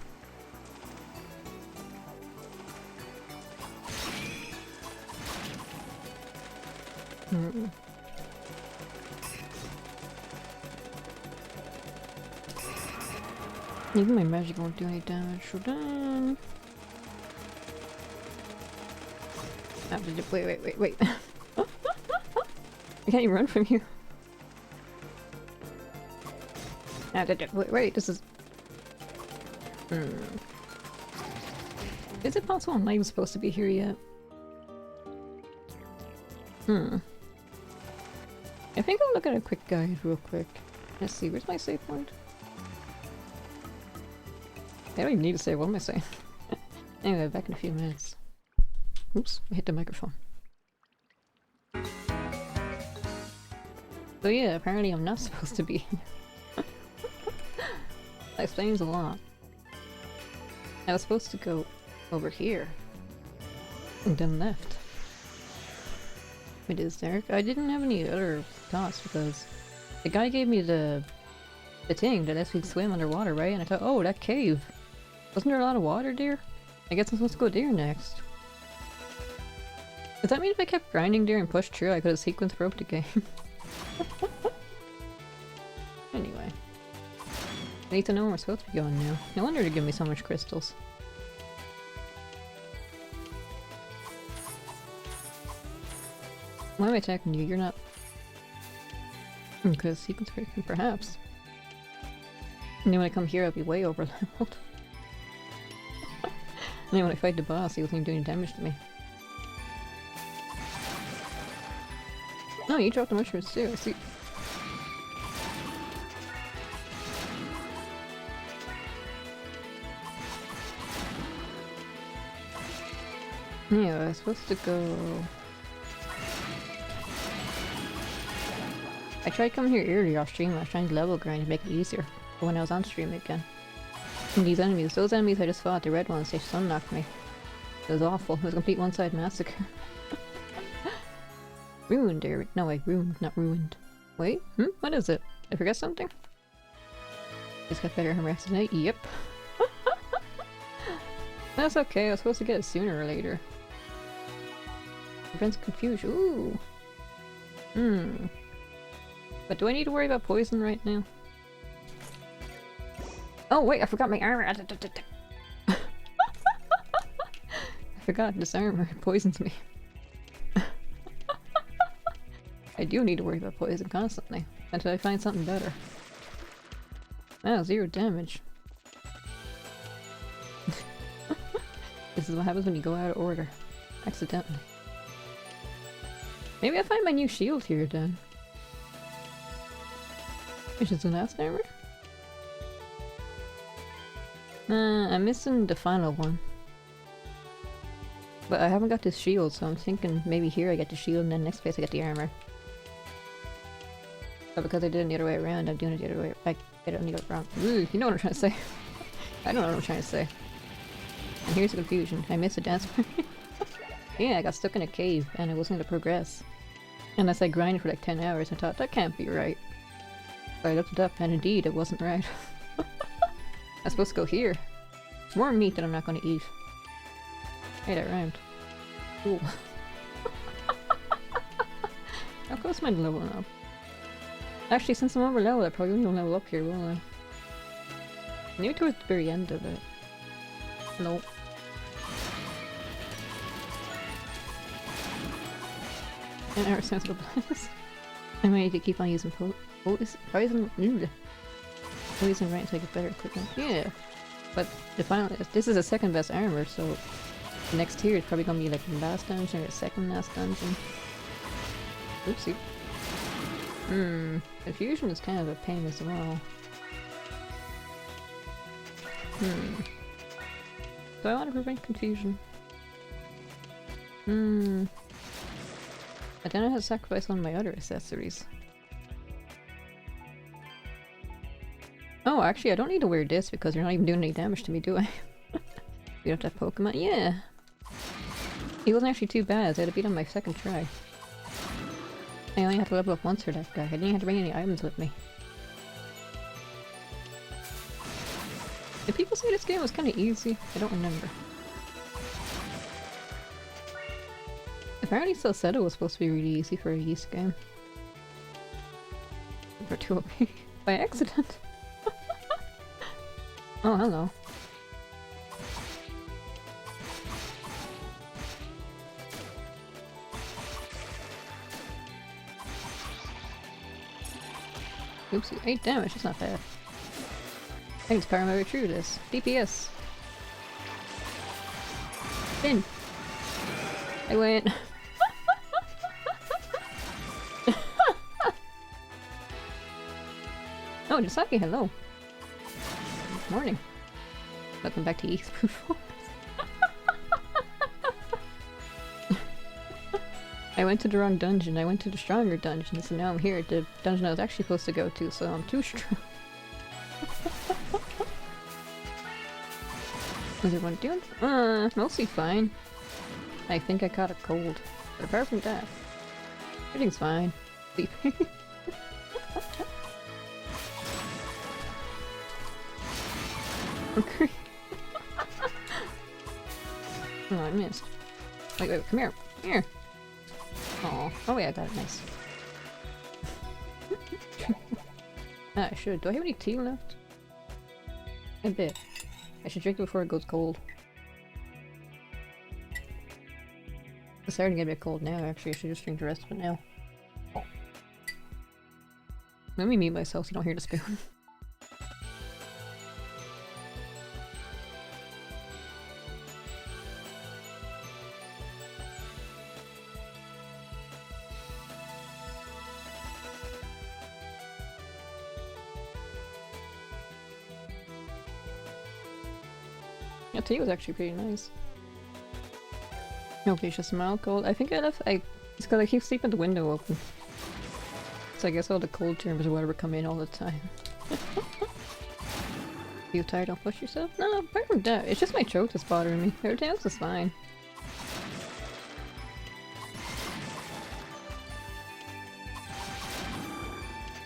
Even my magic won't do any damage, so then... Wait. I can't even run from you. Wait, this is... Is it possible I'm not even supposed to be here yet? I think I'll look at a quick guide real quick. Let's see, where's my save point? I don't even need to save, what am I saying? Anyway, back in a few minutes. Oops, I hit the microphone. So yeah, apparently I'm not supposed to be here. That explains a lot. I was supposed to go over here. And then left. It is dark. I didn't have any other thoughts because the guy gave me the thing that lets me swim underwater, right? And I thought, oh, that cave. Wasn't there a lot of water there? I guess I'm supposed to go there next. Does that mean if I kept grinding there and pushed through, I could have sequence broke the game? Anyway. I need to know where we're supposed to be going now. No wonder they give me so much crystals. Why am I attacking you? You're not... Because sequence breaking, perhaps. And then when I come here, I'll be way over leveled. And then when I fight the boss, he wasn't even doing damage to me. No, you dropped the mushrooms too, I see. Yeah, I was supposed to go... I tried coming here earlier off stream, I was trying to level grind to make it easier for when I was on stream again. And these enemies, those enemies I just fought, the red ones, they stun knocked me. It was awful, it was a complete one-side massacre. Ruined area. No wait, ruined, not ruined. Wait, what is it? I forget something? Just got better harassment. Yep. That's okay, I was supposed to get it sooner or later. Prevents confusion. Ooh. But do I need to worry about poison right now? Oh wait, I forgot my armor. I Forgot this armor poisons me. I do need to worry about poison constantly until I find something better. Wow, 0 damage. This is what happens when you go out of order. Accidentally. Maybe I find my new shield here then. Which is the last armor? I'm missing the final one. But I haven't got this shield, so I'm thinking maybe here I get the shield and then next place I get the armor. But because I did it the other way around, I'm doing it the other way. I don't need it wrong. Ooh, you know what I'm trying to say. I don't know what I'm trying to say. And here's the confusion. I missed a dance party. Yeah, I got stuck in a cave and I wasn't gonna progress. Unless I grinded for like 10 hours. I thought, that can't be right. So I looked it up and indeed it wasn't right. I'm supposed to go here. More meat that I'm not gonna eat. Hey, that rhymed. Cool. How close am I to leveling up? Actually, since I'm over level, I probably won't level up here, will I? Maybe towards the very end of it. Nope. An hour sensible blast. I might need to keep on using poison right so I get better equipment. Yeah. But the final this is the second best armor, so the next tier is probably gonna be like the last dungeon or the second last dungeon. Oopsie. Confusion is kind of a pain as well. Do I want to prevent confusion? But then I have to sacrifice one of my other accessories. Oh, actually I don't need to wear this because you're not even doing any damage to me, do I? You don't have Pokemon? Yeah! He wasn't actually too bad, I had to beat him my second try. I only had to level up once for that guy, I didn't even have to bring any items with me. Did people say this game was kinda easy? I don't remember. Apparently still said it was supposed to be really easy for a Yeast game. For 2OP. By accident. Oh, hello. Oopsie, 8 damage, that's not bad. I can just power my way through this. DPS! Spin! I went! Oh, Josaki, hello! Morning. Welcome back to East Performance. I went to the wrong dungeon. I went to the stronger dungeon, so now I'm here at the dungeon I was actually supposed to go to, so I'm too strong. How's everyone doing? Mostly fine. I think I caught a cold. But apart from that, everything's fine. Sleeping. Okay. Oh, I missed. Wait, come here. Come here. Aw. Oh wait, I got it. Nice. I should. Do I have any tea left? A bit. I should drink it before it goes cold. It's starting to get a bit cold now, actually. I should just drink the rest of it now. Let me mute myself so you don't hear the spoon. Yeah, tea was actually pretty nice. Hopefully it's just mild cold. I think it's because I keep sleeping the window open. So I guess all the cold germs or whatever come in all the time. You tired? Don't push yourself? No, apart from that, it's just my throat that's bothering me. Everything else is fine.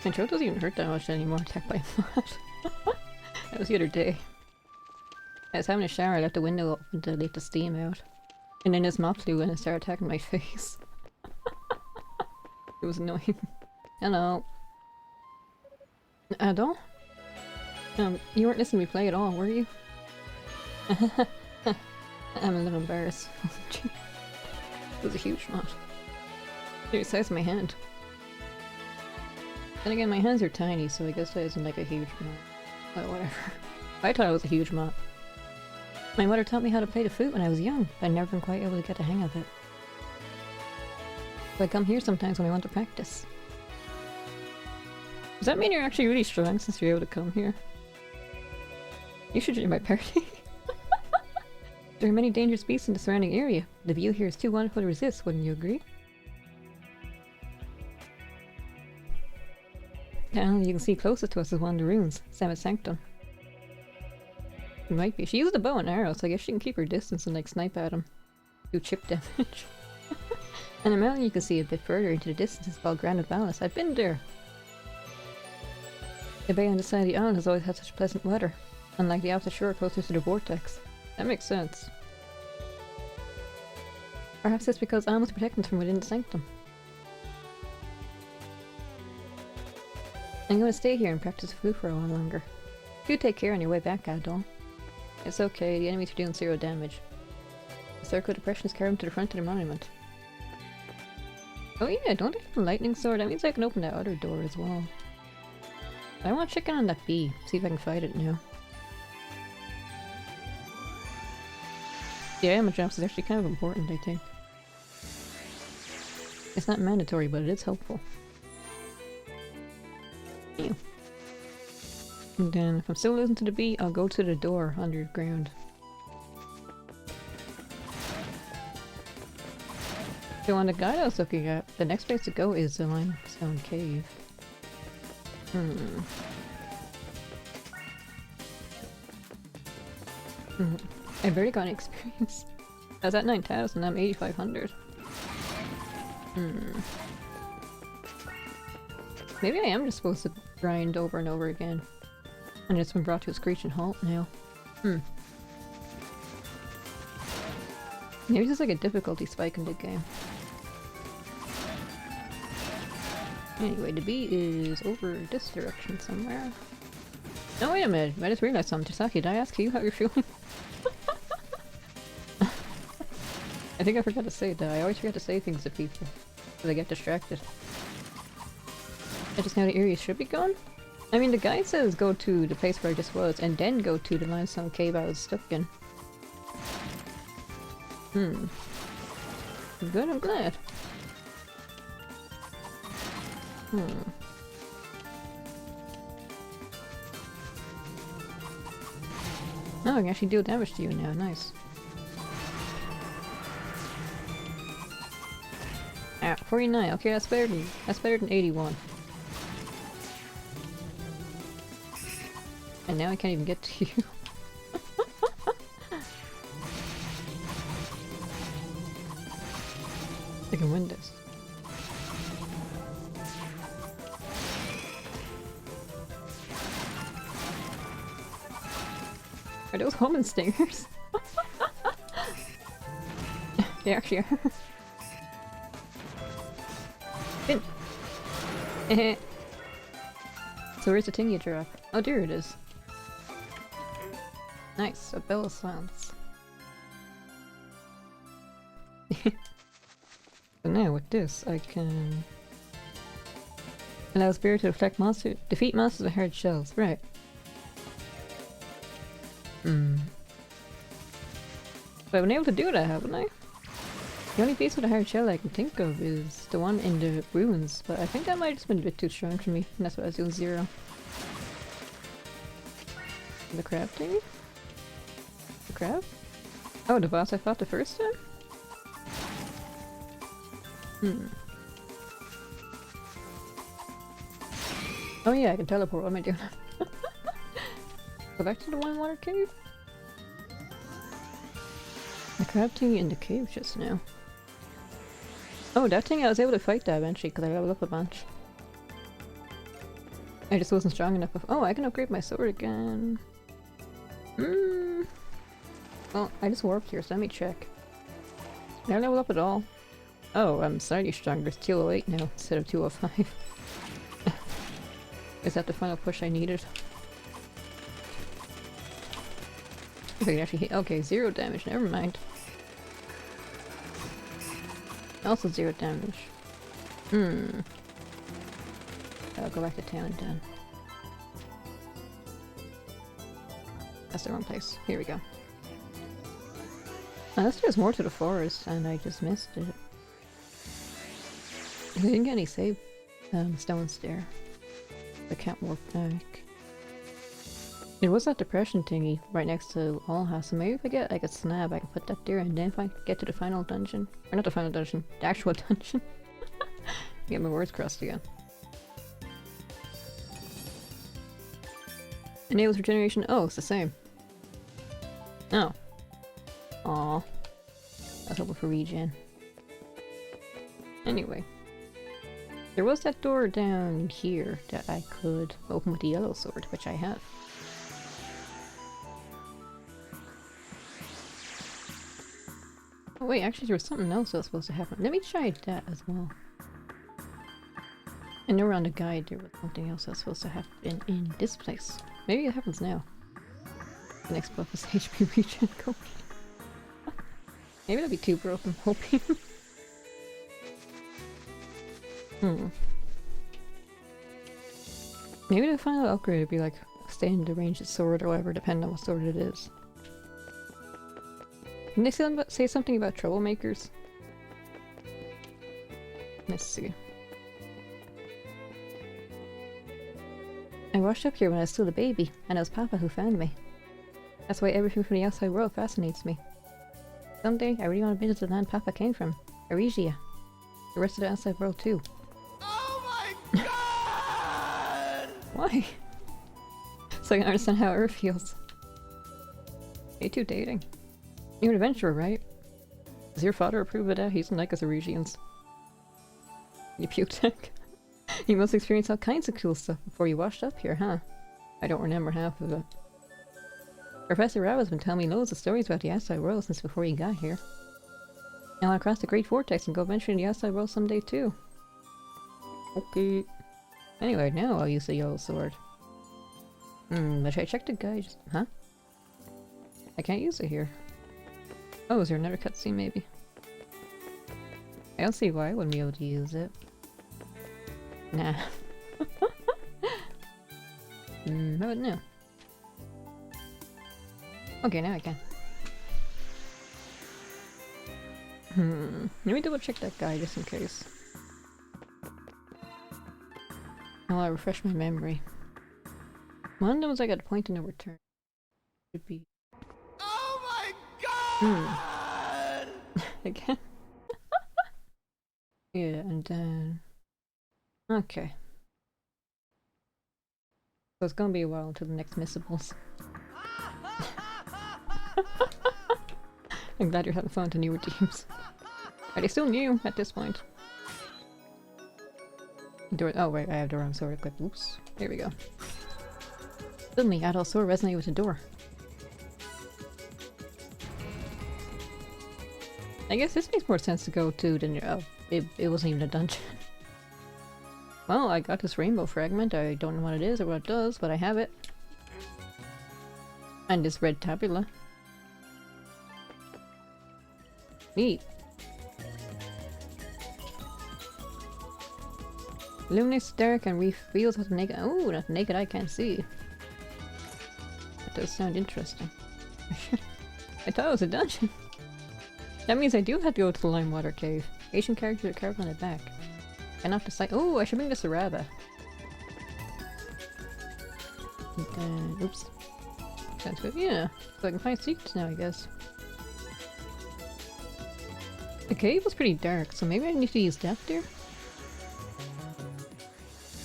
My throat doesn't even hurt that much anymore, attacked by a moth. That was the other day. I was having a shower, I left the window open to let the steam out. And then this moth flew in and started attacking my face. It was annoying. Hello. Adol? You weren't listening to me play at all, were you? I'm a little embarrassed. It was a huge knot. The size of my hand. Then again, my hands are tiny, so I guess that isn't like a huge knot. But whatever. I thought it was a huge knot. My mother taught me how to play the flute when I was young, but I'd never been quite able to get the hang of it. So I come here sometimes when I want to practice. Does that mean you're actually really strong since you're able to come here? You should join my party. There are many dangerous beasts in the surrounding area. The view here is too wonderful to resist, wouldn't you agree? The animal you can see closest to us is one of the runes, Samet Sanctum. It might be. She used a bow and arrow, so I guess she can keep her distance and like snipe at him. Do chip damage. And a mountain you can see a bit further into the distance is called Granite Vallis. I've been there! The bay on the side of the island has always had such pleasant weather, unlike the opposite shore closer to the vortex. That makes sense. Perhaps it's because animals protect us from within the sanctum. I'm going to stay here and practice flute for a while longer. Do take care on your way back, Adol. It's okay, the enemies are doing 0 damage. The circle of depression is carried to the front of the monument. Oh yeah, don't I have a lightning sword? That means I can open that other door as well. I want to check in on that bee, see if I can fight it now. Yeah, my jumps is actually kind of important, I think. It's not mandatory, but it is helpful. Ew. And then, if I'm still losing to the bee, I'll go to the door underground. So on the guide I was looking at, the next place to go is the limestone cave. I've already got experience. I was at 9,000, I'm 8,500. Maybe I am just supposed to grind over and over again. And it's been brought to a screeching halt now. Maybe there's like a difficulty spike in the game. Anyway, the bee is over this direction somewhere. No, wait a minute. I just realized something. Tasaki, did I ask you how you're feeling? I think I forgot to say that. I always forget to say things to people. Because I get distracted. I just know the area should be gone? I mean, the guide says go to the place where I just was, and then go to the limestone cave I was stuck in. Good, I'm glad. Oh, I can actually deal damage to you now, nice. Ah, 49, okay, that's better than 81. And now I can't even get to you. I can win this. Are those homing stingers? They actually are. Fin! So where's the thing you drop? Oh, there it is. Nice, a bell of silence. So now with this, I can allow spirit to defeat monsters with hard shells. Right. But I've been able to do that, haven't I? The only piece with a hard shell I can think of is the one in the ruins, but I think that might have just been a bit too strong for me, and that's why I was doing 0. The crab thing? The crab? Oh, the boss I fought the first time? Oh yeah, I can teleport. What am I doing? Go back to the one water cave? The crab thing in the cave just now. Oh, that thing I was able to fight that eventually because I leveled up a bunch. I just wasn't strong enough. Oh, I can upgrade my sword again. Well, I just warped here, so let me check. Did I level up at all? Oh, I'm slightly stronger. It's 208 now instead of 205. Is that the final push I needed? Okay, actually hit. Okay, 0 damage. Never mind. Also 0 damage. I'll go back to town then. That's the wrong place. Here we go. Unless there's more to the forest and I just missed it. I didn't get any save stones there. I can't walk back. It was that depression thingy right next to Allhouse, so maybe if I get like a snap I can put that there, and then if I get to the final dungeon, or not the final dungeon, the actual dungeon. Get my words crossed again. Enables regeneration. Oh, it's the same. Oh. Aww. I was hoping for regen. Anyway. There was that door down here that I could open with the yellow sword, which I have. Oh wait, actually there was something else that was supposed to happen. Let me try that as well. I know around the guide there was something else that's supposed to happen in this place. Maybe it happens now. The next buff is HP regen code. Maybe that'd be too broke, I'm hoping. Maybe the final upgrade would be like stay in the range of sword or whatever, depending on what sword it is. Didn't they say something about troublemakers? Let's see. I washed up here when I was still a baby, and it was Papa who found me. That's why everything from the outside world fascinates me. Someday, I really want to visit the land Papa came from, Arigia. The rest of the outside world too. Oh my god! Why? So I can understand how Earth feels. You two dating? You're an adventurer, right? Does your father approve of that? He doesn't like us Arigians. You puked tech. You must experience all kinds of cool stuff before you washed up here, huh? I don't remember half of it. Professor Rao's been telling me loads of stories about the outside world since before you got here. I want to cross the Great Vortex and go venturing the outside world someday too. Okay. Anyway, now I'll use the yellow sword. But should I check the guide? Huh? I can't use it here. Oh, is there another cutscene maybe? I don't see why I wouldn't be able to use it. Nah. How about now? Okay, now I can. Let me double check that guy just in case. I'll refresh my memory. One of them was I got a point of no return. Should be. Oh my god! Again? Yeah, and then... Okay. So it's gonna be a while until the next missables. I'm glad you're having fun to newer teams. Are they still new at this point? Door. Oh wait, I have the wrong sword equipped. Oops. Here we go. Suddenly, Adol's sword resonated with the door. I guess this makes more sense to go to than it wasn't even a dungeon. Well, I got this rainbow fragment. I don't know what it is or what it does, but I have it. And this red tabula. Neat. Illuminates dark and reveals what the naked— oh, not the naked eye can't see. That does sound interesting. I thought it was a dungeon. That means I do have to go to the Lime Water Cave. Asian characters are carved on the back. Cannot decide— oh, I should bring this to Rabba. And then— oops. Sounds good. Yeah. So I can find secrets now, I guess. The cave was pretty dark, so maybe I need to use that there?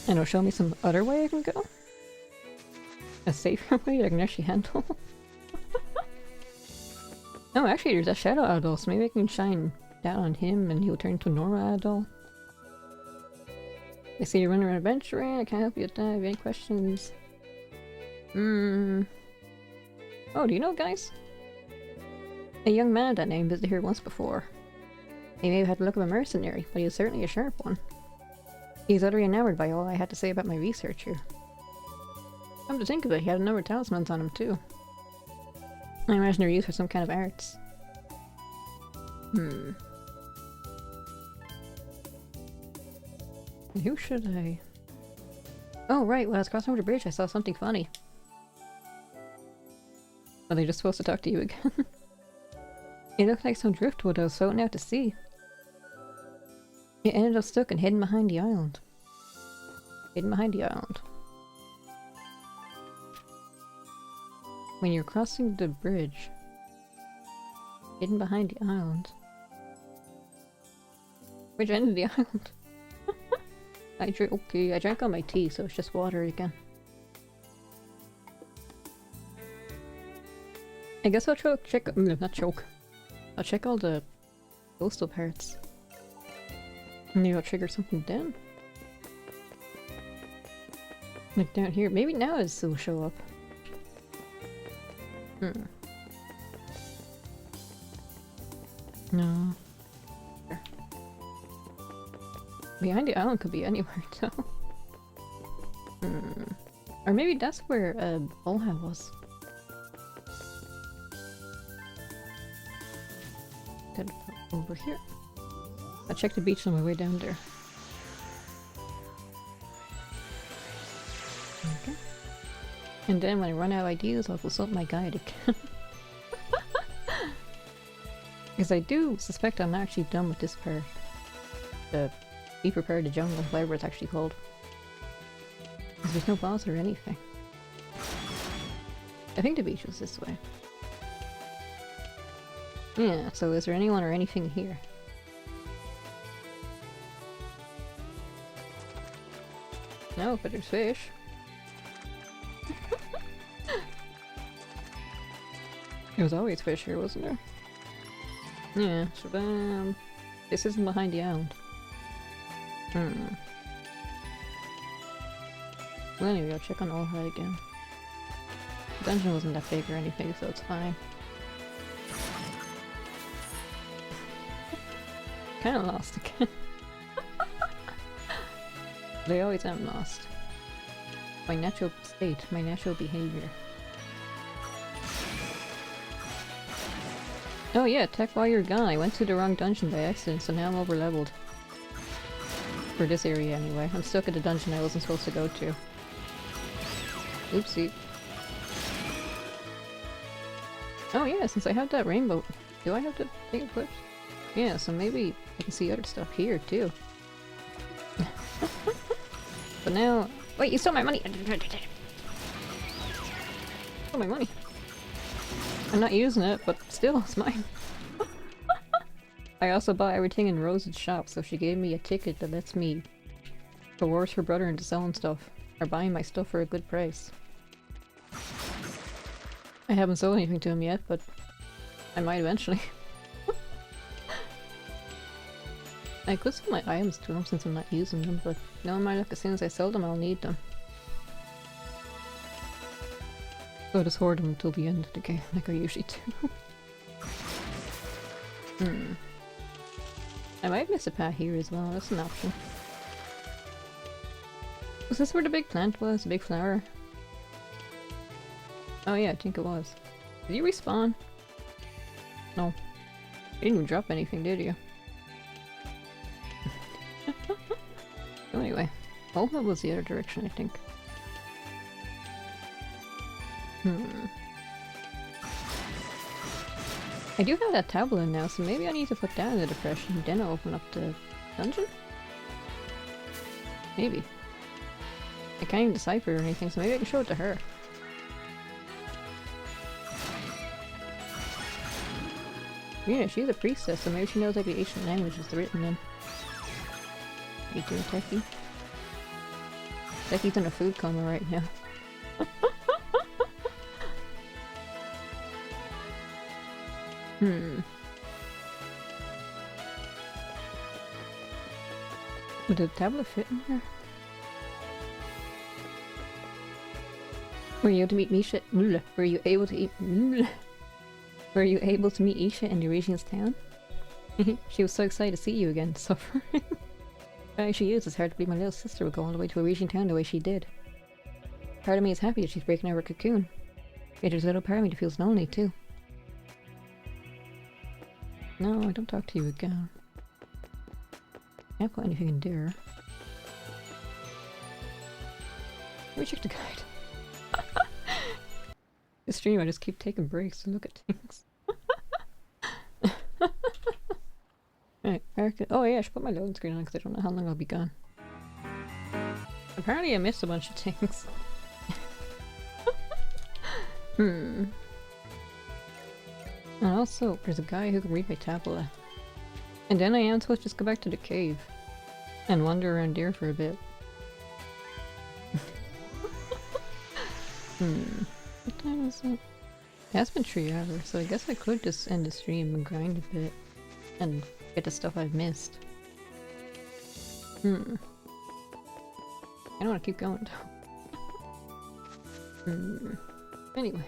And it'll show me some other way I can go? A safer way that I can actually handle? Oh, actually there's a shadow Adol, so maybe I can shine that on him and he'll turn into normal Adol. I see you running around adventuring, I can't help you with that. Have any questions? Oh, do you know, guys? A young man of that name visited here once before. He may have had the look of a mercenary, but he was certainly a sharp one. He was utterly enamored by all I had to say about my research here. Come to think of it, he had a number of talismans on him too. I imagine they're used for some kind of arts. Hmm. Who should I... Oh, right, when I was crossing over the bridge, I saw something funny. Are they just supposed to talk to you again? It looked like some driftwood I was floating out to sea. It ended up stuck and hidden behind the island. Hidden behind the island. When you're crossing the bridge. Hidden behind the island. Which end of the island? I drank all my tea, so it's just water again. I guess I'll check I'll check all the coastal parts. Maybe I'll trigger something then. Like down here. Maybe now it will show up. No. There. Behind the island could be anywhere, too. Or maybe that's where Olha was. Gotta put over here. I'll check the beach on my way down there. Okay. And then when I run out of ideas, I'll consult my guide again. Because I do suspect I'm not actually done with this part. The Be Prepared to Jungle, whatever it's actually called. Because there's no boss or anything. I think the beach was this way. Yeah, so is there anyone or anything here? No, but there's fish. There was always fish here, wasn't there? Yeah, so then... This isn't behind the island. Well, anyway, I'll check on Olha again. The dungeon wasn't that big or anything, so it's fine. Kinda lost again. They always am lost. My natural state, my natural behavior. Oh yeah, tech while you're gone. I went to the wrong dungeon by accident, so now I'm over leveled. For this area anyway. I'm stuck at the dungeon I wasn't supposed to go to. Oopsie. Oh yeah, since I have that rainbow, do I have to take eclipse? Yeah, so maybe I can see other stuff here too. But now... Wait, you stole my money! Stole my money! I'm not using it, but still, it's mine. I also bought everything in Rose's shop, so she gave me a ticket that lets me coerce her brother into selling stuff, or buying my stuff for a good price. I haven't sold anything to him yet, but I might eventually. I could sell my items to him since I'm not using them, but knowing my luck, as soon as I sell them, I'll need them. So I'll just hoard them until the end of the game, like I usually do. I might miss a path here as well, that's an option. Was this where the big plant was? The big flower? Oh yeah, I think it was. Did you respawn? No. You didn't even drop anything, did you? So anyway, Olha was the other direction, I think. I do have that tablet now, so maybe I need to put that in the depression, then I'll open up the dungeon? Maybe. I can't even decipher or anything, so maybe I can show it to her. Yeah, she's a priestess, so maybe she knows like the ancient languages they're written in. How you doing, Techie? Techie's in a food coma right now. Would the tablet fit in here? Were you able to meet Misha? Were you able to eat? Were you able to meet Isha in the region's town? She was so excited to see you again, suffering. She is. It's hard to believe my little sister would go all the way to a region town the way she did. Part of me is happy that she's breaking out of her cocoon. Yet there's a little part of me that feels lonely too. No, I don't talk to you again. Can't put anything in there. Let me check the guide. This stream, I just keep taking breaks to look at things. Right, oh yeah, I should put my loading screen on because I don't know how long I'll be gone. Apparently I missed a bunch of things. And also, there's a guy who can read my tablet. And then I am supposed to just go back to the cave. And wander around there for a bit. What time is it? It has been 3 hours, so I guess I could just end the stream and grind a bit. And get the stuff I've missed. I don't want to keep going though. Anyway.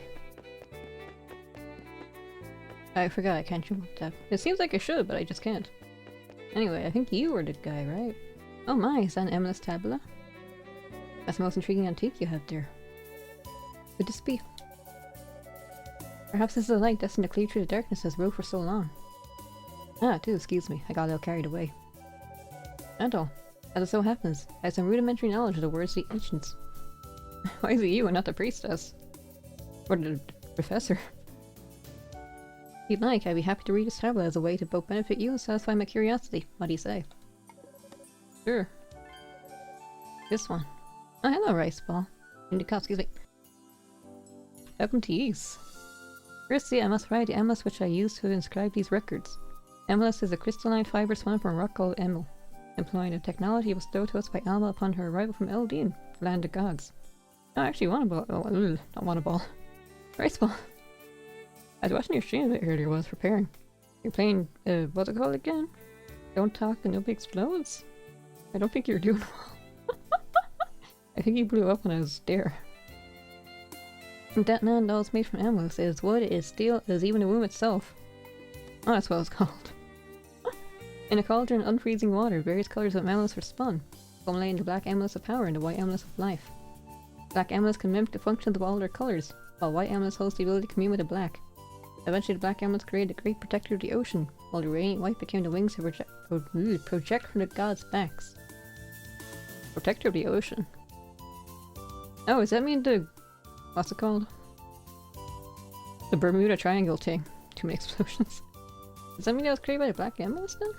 I forgot I can't jump up that. It seems like I should, but I just can't. Anyway, I think you were the guy, right? Oh my, is that an Emilus tabula? That's the most intriguing antique you have there. Could this be? Perhaps this is a light destined to cleave through the darkness as ruled for so long. Ah, do excuse me, I got a little carried away. Adol, as it so happens, I have some rudimentary knowledge of the words of the ancients. Why is it you and not the priestess? Or the professor? If you'd like, I'd be happy to read this tablet as a way to both benefit you and satisfy my curiosity. What do you say? Sure. This one. Oh, hello, Rice Ball. Excuse me. Welcome to Ys. Firstly, I must write the emulus which I use to inscribe these records. Emulus is a crystalline fiber spun from a rock called Emil, employing a technology bestowed to us by Alma upon her arrival from Eldin, land of gods. Oh, actually, Wannaball. Oh, not Wannaball. Rice Ball. I was watching your stream a bit earlier while I was preparing. You're playing, what's it called again? Don't Talk and Nobody Explodes? I don't think you're doing well. I think you blew up when I was there. That man that was made from emulus is wood, is steel, is even the womb itself. Oh, that's what it's called. In a cauldron of unfreezing water, various colors of emulus are spun, culminating the black emulus of power and the white emulus of life. Black emulus can mimic the functions of all other colors, while white emulus holds the ability to commune with the black. Eventually, the black emulus created the great protector of the ocean, while the radiant white became the wings that project from the gods' backs. Protector of the ocean. Oh, does that mean the... what's it called? The Bermuda Triangle thing. Too many explosions. Does that mean that was created by the black emulus then?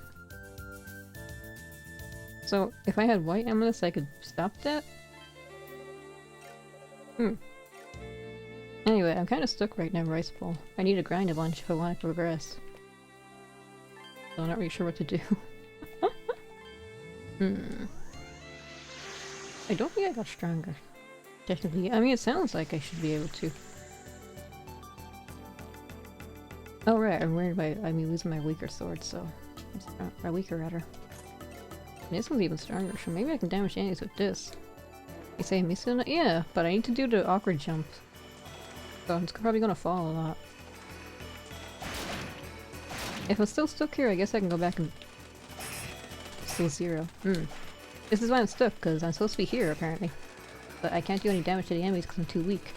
So, if I had white emulus, I could stop that? Anyway, I'm kind of stuck right now, Rice Bowl. I need to grind a bunch if I want to progress. So I'm not really sure what to do. I don't think I got stronger. Technically, I mean, it sounds like I should be able to. Oh right, I'm worried about losing my weaker sword, so... my weaker rather. And this one's even stronger, so maybe I can damage enemies with this. You say missing? Yeah, but I need to do the awkward jump. So I'm probably gonna fall a lot. If I'm still stuck here, I guess I can go back and... still 0. This is why I'm stuck, because I'm supposed to be here, apparently. But I can't do any damage to the enemies because I'm too weak.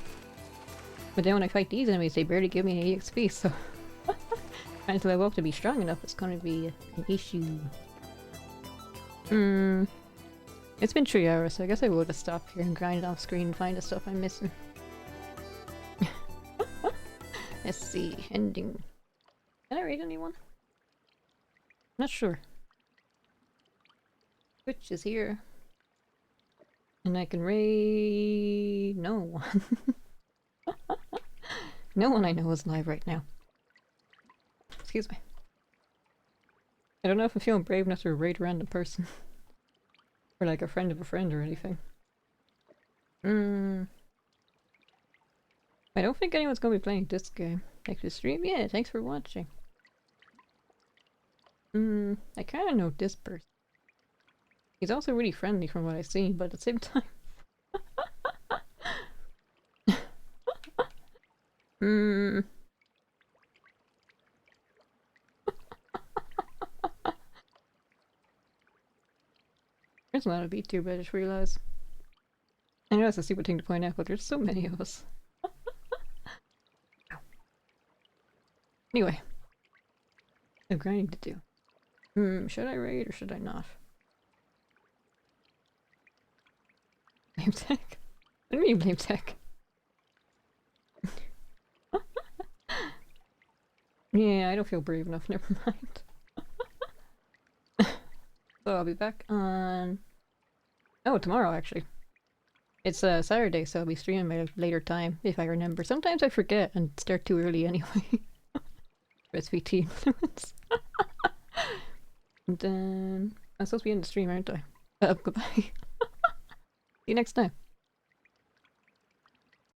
But then when I fight these enemies, they barely give me any XP, so... trying to level up to be strong enough is gonna be an issue. It's been 3 hours, so I guess I will just stop here and grind it off screen and find the stuff I'm missing. Let's see, ending. Can I read anyone? Not sure. Twitch is here. And I can raid... no one. No one I know is live right now. Excuse me. I don't know if I'm feeling brave enough to raid a random person. Or like a friend of a friend or anything. I don't think anyone's gonna be playing this game. Thanks for the stream. Yeah, thanks for watching. I kinda know this person. He's also really friendly from what I've seen, but at the same time... There's a lot of VTuber, I just realized. I know that's a stupid thing to point out, but there's so many of us. Anyway. have grinding to do. Should I raid or should I not? Blame tech? What do you mean blame tech? Yeah, I don't feel brave enough, never mind. So I'll be back on... Oh, tomorrow actually. It's Saturday, so I'll be streaming at a later time, if I remember. Sometimes I forget and start too early anyway. SVT influence. And then... I'm supposed to be in the stream, aren't I? Goodbye. See you next time.